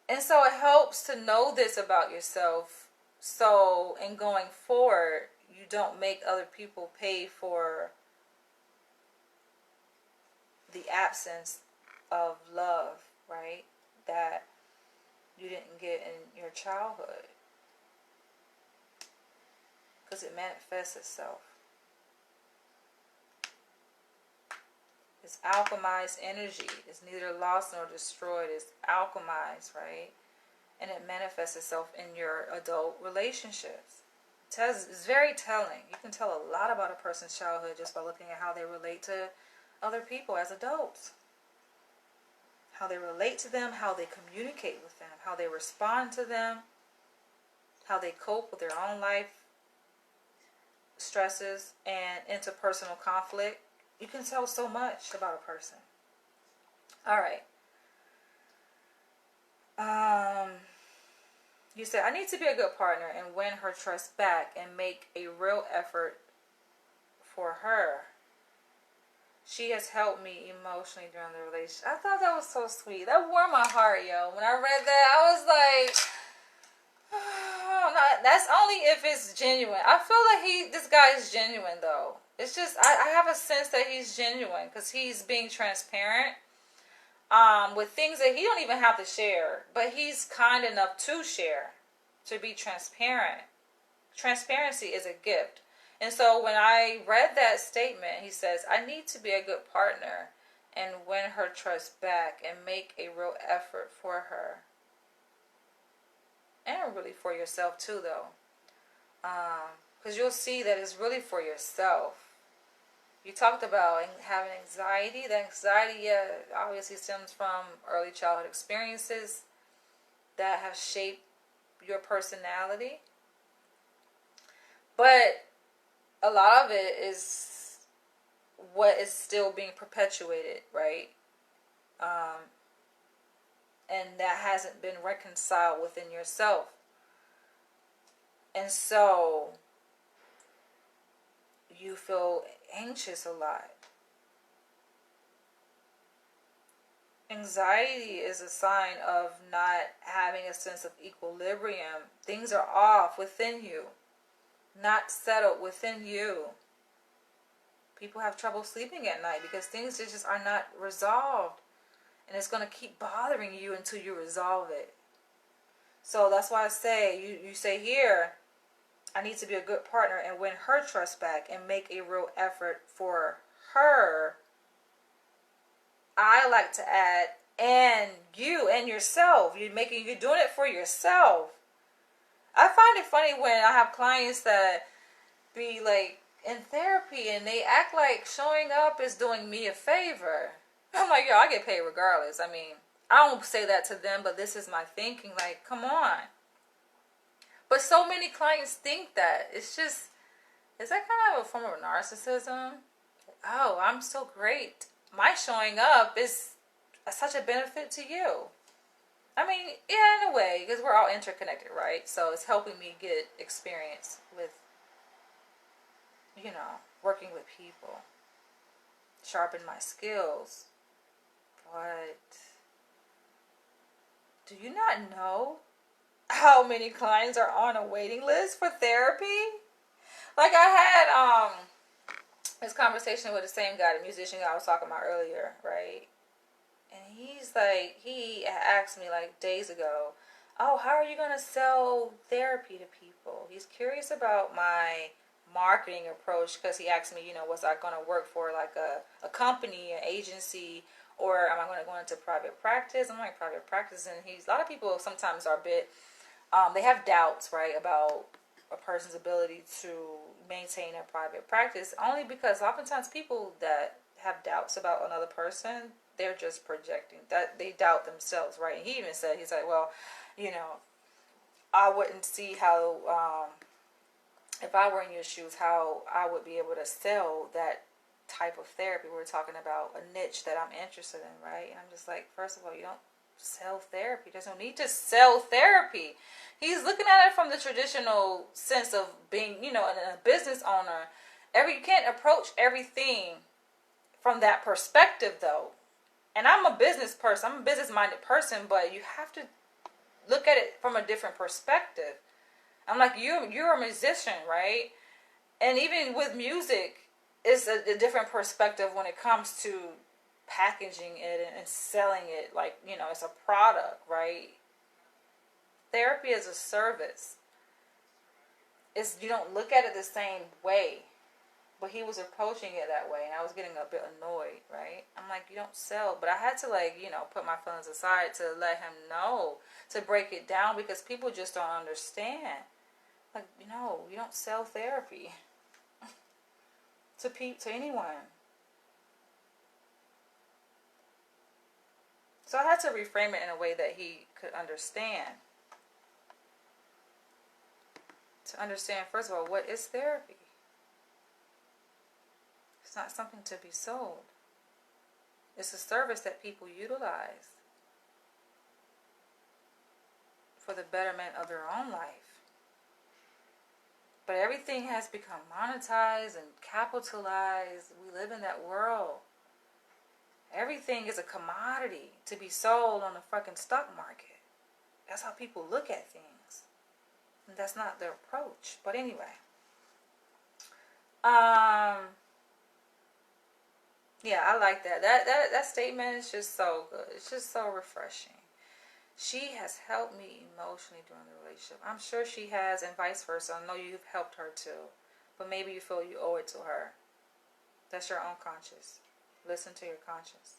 And so it helps to know this about yourself. So in going forward, you don't make other people pay for the absence of love, right? That you didn't get in your childhood. Because it manifests itself. It's alchemized energy. It's neither lost nor destroyed. It's alchemized, right? And it manifests itself in your adult relationships. It's very telling. You can tell a lot about a person's childhood just by looking at how they relate to other people as adults. How they relate to them, how they communicate with them, how they respond to them, how they cope with their own life stresses and interpersonal conflict. You can tell so much about a person. All right. You said, I need to be a good partner and win her trust back and make a real effort for her. She has helped me emotionally during the relationship. I thought that was so sweet. That warmed my heart, yo. When I read that, I was like, oh, no, that's only if it's genuine. I feel like this guy is genuine, though. It's just, I have a sense that he's genuine because he's being transparent with things that he don't even have to share. But he's kind enough to share, to be transparent. Transparency is a gift. And so when I read that statement, he says, I need to be a good partner and win her trust back and make a real effort for her. And really for yourself too, though. Because you'll see that it's really for yourself. You talked about having anxiety. The anxiety, yeah, obviously stems from early childhood experiences that have shaped your personality. But a lot of it is what is still being perpetuated, right? And that hasn't been reconciled within yourself. And so you feel anxious a lot. Anxiety is a sign of not having a sense of equilibrium. Things are off within you, not settled within you. People have trouble sleeping at night because things just are not resolved. And it's going to keep bothering you until you resolve it. So that's why I say, you say here, I need to be a good partner and win her trust back and make a real effort for her. I like to add, and you and yourself. You're doing it for yourself. I find it funny when I have clients that be like in therapy and they act like showing up is doing me a favor. I'm like, yo, I get paid regardless. I mean, I don't say that to them, but this is my thinking. Like, come on. But so many clients think that. It's just, is that kind of a form of narcissism? Oh, I'm so great. My showing up is such a benefit to you. I mean, yeah, in a way, because we're all interconnected, right? So it's helping me get experience with, working with people. Sharpen my skills. But do you not know how many clients are on a waiting list for therapy? Like I had this conversation with the same guy, the musician I was talking about earlier, right? And he's like, he asked me like days ago, oh, how are you going to sell therapy to people? He's curious about my marketing approach, because he asked me, was I going to work for like a company, an agency, or am I going to go into private practice? I'm like, private practice. And a lot of people sometimes are a bit, they have doubts, right, about a person's ability to maintain a private practice, only because oftentimes people that have doubts about another person, they're just projecting, that they doubt themselves, right? And he even said, he's like, well, I wouldn't see how, if I were in your shoes, how I would be able to sell that type of therapy. We're talking about a niche that I'm interested in, right? And I'm just like, first of all, you don't sell therapy. There's no need to sell therapy. He's looking at it from the traditional sense of being, a business owner. You can't approach everything from that perspective, though. And I'm a business person. I'm a business-minded person, but you have to look at it from a different perspective. I'm like, you're a musician, right? And even with music, it's a different perspective when it comes to packaging it and selling it like, it's a product, right? Therapy is a service. You don't look at it the same way. But he was approaching it that way, and I was getting a bit annoyed, right? I'm like, you don't sell. But I had to, put my feelings aside to let him know, to break it down, because people just don't understand. Like, you don't sell therapy to anyone. So I had to reframe it in a way that he could understand. To understand, first of all, what is therapy? It's not something to be sold. It's a service that people utilize for the betterment of their own life. But everything has become monetized and capitalized. We live in that world. Everything is a commodity to be sold on the fucking stock market. That's how people look at things. And that's not their approach. But anyway. Yeah, I like that. That statement is just so good. It's just so refreshing. She has helped me emotionally during the relationship. I'm sure she has, and vice versa. I know you've helped her too. But maybe you feel you owe it to her. That's your own conscience. Listen to your conscience.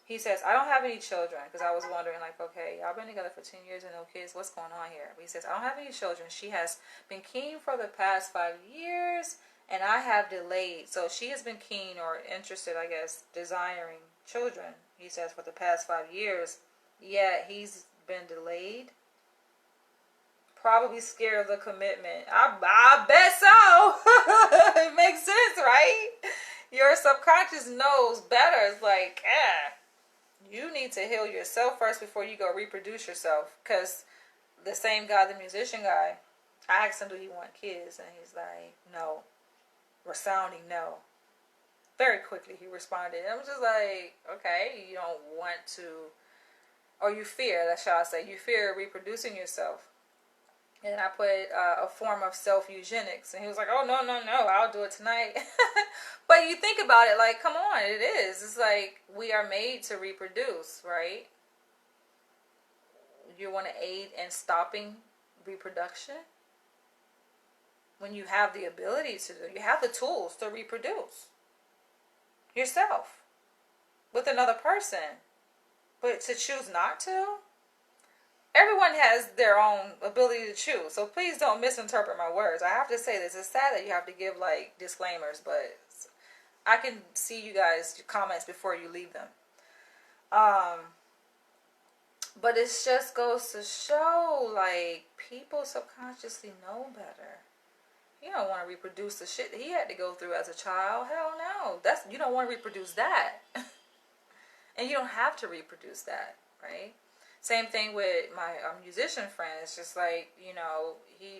He says, I don't have any children, because I was wondering, like, okay, y'all been together for 10 years and no kids. What's going on here? But he says, I don't have any children. She has been keen for the past 5 years, and I have delayed. So she has been keen or interested, I guess, desiring children, he says, for the past 5 years. Yet he's been delayed. Probably scared of the commitment. I bet so. It makes sense, right? Your subconscious knows better. It's like, you need to heal yourself first before you go reproduce yourself. Because the same guy, the musician guy, I asked him, do he want kids? And he's like, no. Resounding no. Very quickly he responded. I'm just like, okay, you don't want to, or you fear, that shall I say, you fear reproducing yourself. And I put a form of self-eugenics. And he was like, oh, no, I'll do it tonight. But you think about it, like, come on, it is. It's like we are made to reproduce, right? You want to aid in stopping reproduction? When you have the ability to do, you have the tools to reproduce yourself with another person. But to choose not to? Everyone has their own ability to choose. So please don't misinterpret my words. I have to say this. It's sad that you have to give, like, disclaimers, but I can see you guys' comments before you leave them. But it just goes to show, like, people subconsciously know better. You don't want to reproduce the shit that he had to go through as a child. Hell no. You don't want to reproduce that. And you don't have to reproduce that, right? Same thing with my musician friend. It's just like, he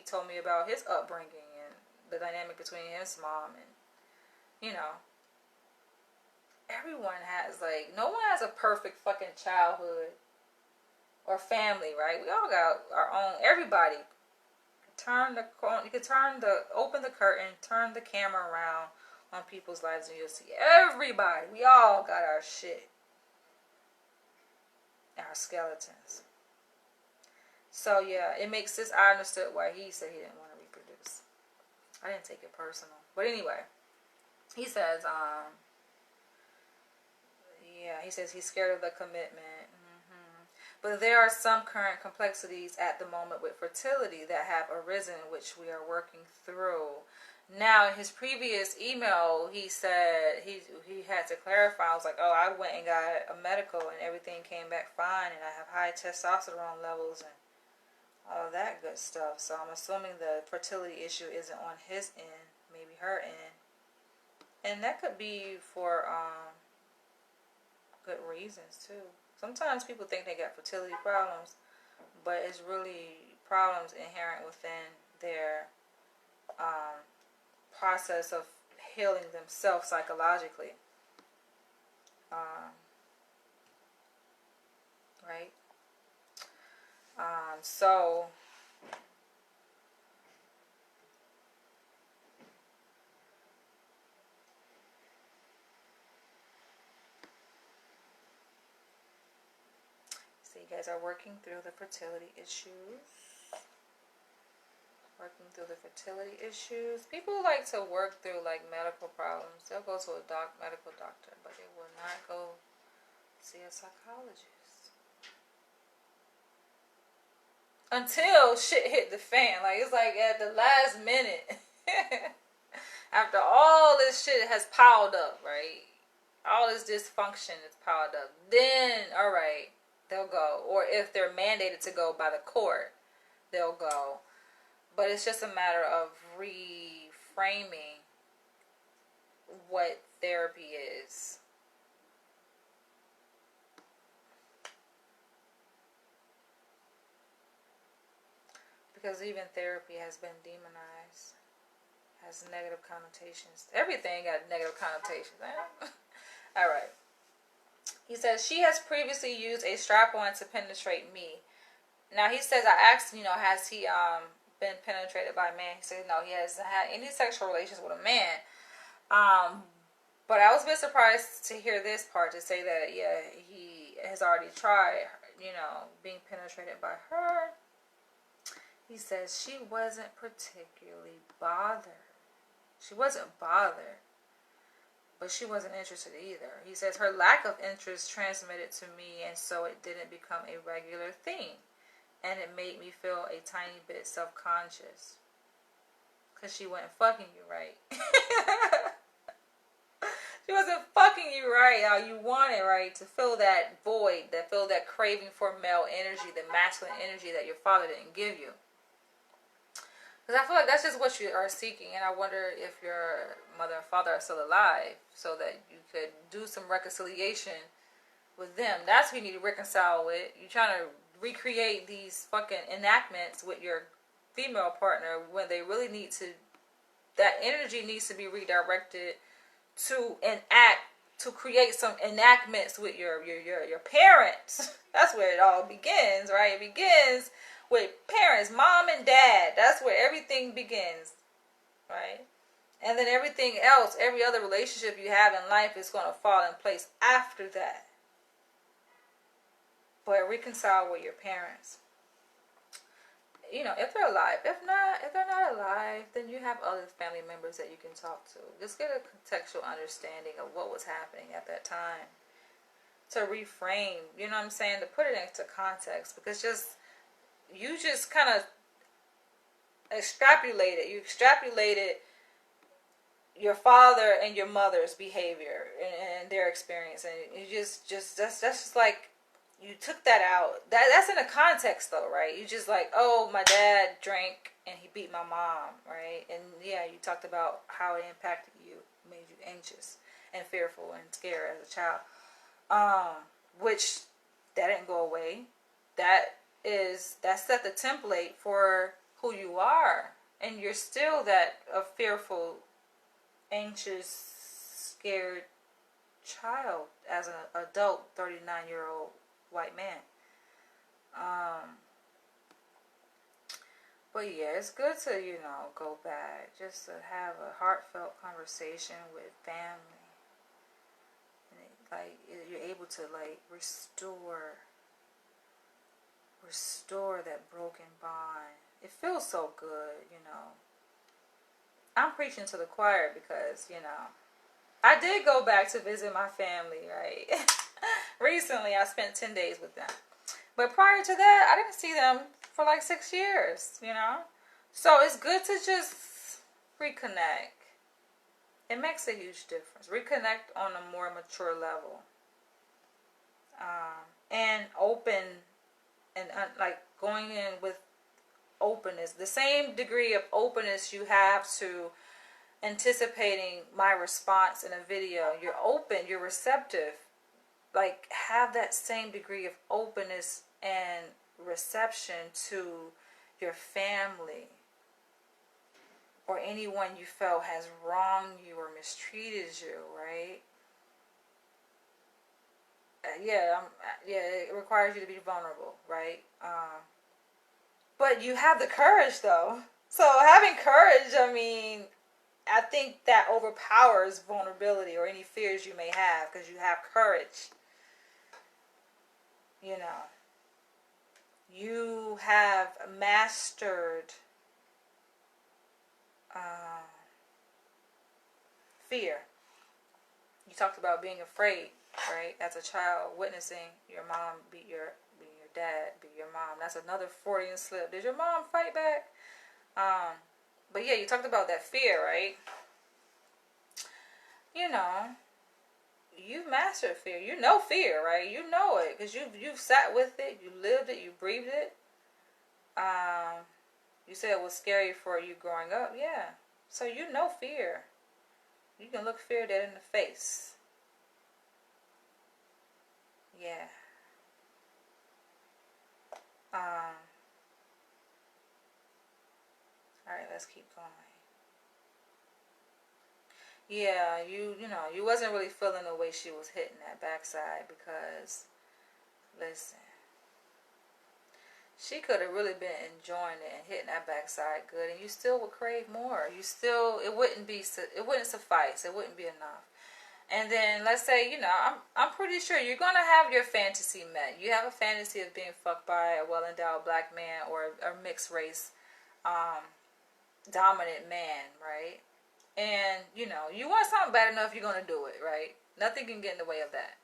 told me about his upbringing and the dynamic between his mom and, everyone has, like, no one has a perfect fucking childhood or family, right? We all got our own, everybody. Open the curtain, turn the camera around on people's lives and you'll see everybody. We all got our shit. Our skeletons. So yeah, it makes sense. I understood why he said he didn't want to reproduce. I didn't take it personal. But anyway, he says, yeah, he says he's scared of the commitment. But there are some current complexities at the moment with fertility that have arisen, which we are working through. Now, in his previous email, he said he had to clarify. I was like, oh, I went and got a medical and everything came back fine, and I have high testosterone levels and all that good stuff. So I'm assuming the fertility issue isn't on his end, maybe her end. And that could be for good reasons, too. Sometimes people think they got fertility problems, but it's really problems inherent within their process of healing themselves psychologically. Right? So you guys are working through the fertility issues. People like to work through like medical problems. They'll go to a medical doctor, but they will not go see a psychologist until shit hit the fan. Like, it's like at the last minute, after all this shit has piled up, right? All this dysfunction is piled up. Then, all right, they'll go. Or if they're mandated to go by the court, they'll go. But it's just a matter of reframing what therapy is. Because even therapy has been demonized. Has negative connotations. Everything got negative connotations. Alright. He says, she has previously used a strap-on to penetrate me. Now he says, I asked, has he been penetrated by a man? He said, no, he hasn't had any sexual relations with a man. But I was a bit surprised to hear this part, to say that, yeah, he has already tried, being penetrated by her. He says she wasn't particularly bothered. She wasn't bothered, but she wasn't interested either. He says her lack of interest transmitted to me, and so it didn't become a regular thing. And it made me feel a tiny bit self-conscious. Because she wasn't fucking you right. She wasn't fucking you right how you wanted, right? To fill that void, fill that craving for male energy, the masculine energy that your father didn't give you. Because I feel like that's just what you are seeking. And I wonder if your mother and father are still alive, so that you could do some reconciliation with them. That's who you need to reconcile with. You're trying to recreate these fucking enactments with your female partner when they really need to, that energy needs to be redirected to create some enactments with your parents. That's where it all begins, right? It begins with parents, mom and dad. That's where everything begins, right? And then everything else, every other relationship you have in life is going to fall in place after that. But reconcile with your parents. If they're alive. If they're not alive, then you have other family members that you can talk to. Just get a contextual understanding of what was happening at that time. To reframe, you know what I'm saying? To put it into context. Because you just kind of extrapolated. You extrapolated your father and your mother's behavior and their experience. And you that's just like, you took that out. That's in a context though, right? You just like, oh, my dad drank and he beat my mom, right? And yeah, you talked about how it impacted you, made you anxious and fearful and scared as a child. Which that didn't go away. That set the template for who you are. And you're still that a fearful, anxious, scared child as an adult 39-year-old white man. But yeah, it's good to, go back, just to have a heartfelt conversation with family. And you're able to restore that broken bond. It feels so good, I'm preaching to the choir because, you know, I did go back to visit my family, right? Recently, I spent 10 days with them. But prior to that, I didn't see them for like 6 years, you know? So it's good to just reconnect. It makes a huge difference. Reconnect on a more mature level. And open, and like going in with openness. The same degree of openness you have to anticipating my response in a video. You're open, you're receptive. Like, have that same degree of openness and reception to your family or anyone you felt has wronged you or mistreated you, right? It requires you to be vulnerable, right? But you have the courage, though. So having courage, I mean, I think that overpowers vulnerability or any fears you may have because you have courage. You know, you have mastered fear. You talked about being afraid, right? As a child, witnessing your mom beat your dad, beat your mom. That's another Freudian slip. Did your mom fight back? But yeah, you talked about that fear, right? You know, you've mastered fear. You know fear, right? You know it because you've sat with it, you lived it, you breathed it. You said it was scary for you growing up, yeah. So you know fear. You can look fear dead in the face. Yeah. Alright, let's keep going. Yeah, you know, you wasn't really feeling the way she was hitting that backside because, listen, she could have really been enjoying it and hitting that backside good, and you still would crave more. You still, it wouldn't suffice. It wouldn't be enough. And then let's say, you know, I'm pretty sure you're gonna have your fantasy met. You have a fantasy of being fucked by a well-endowed black man or a mixed race, dominant man, right? And you know, you want something bad enough, you're gonna do it, right? Nothing can get in the way of that.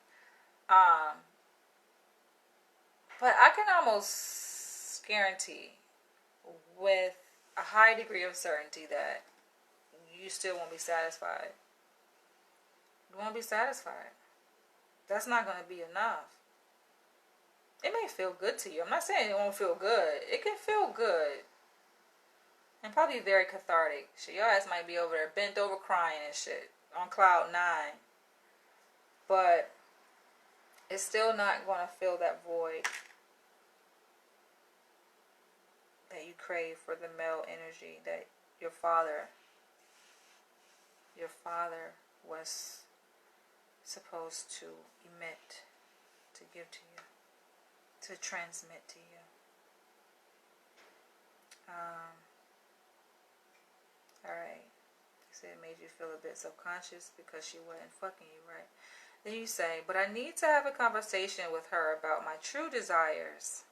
But I can almost guarantee with a high degree of certainty that you still won't be satisfied. You won't be satisfied. That's not going to be enough. It may feel good to you. I'm not saying it won't feel good. It can feel good. And probably very cathartic. Shit, your ass might be over there bent over crying and shit on cloud 9. But it's still not going to fill that void that you crave for the male energy that your father was supposed to emit, to give to you, to transmit to you. Alright. You said it made you feel a bit subconscious because she wasn't fucking you, right? Then you say, but I need to have a conversation with her about my true desires.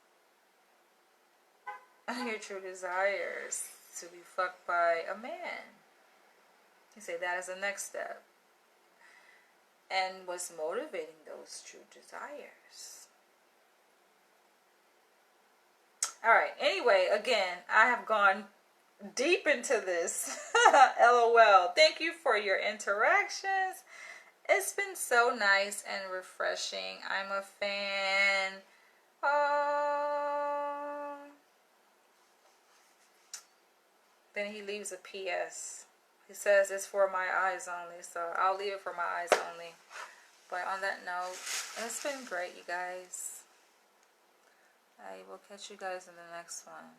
Your true desires to be fucked by a man. You say that is the next step. And what's motivating those true desires? Alright, anyway, again, I have gone deep into this. LOL. Thank you for your interactions. It's been so nice and refreshing. I'm a fan. Then he leaves a PS. He says it's for my eyes only, so I'll leave it for my eyes only. But on that note, it's been great, you guys. I will catch you guys in the next one.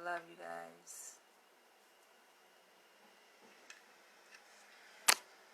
Love you guys.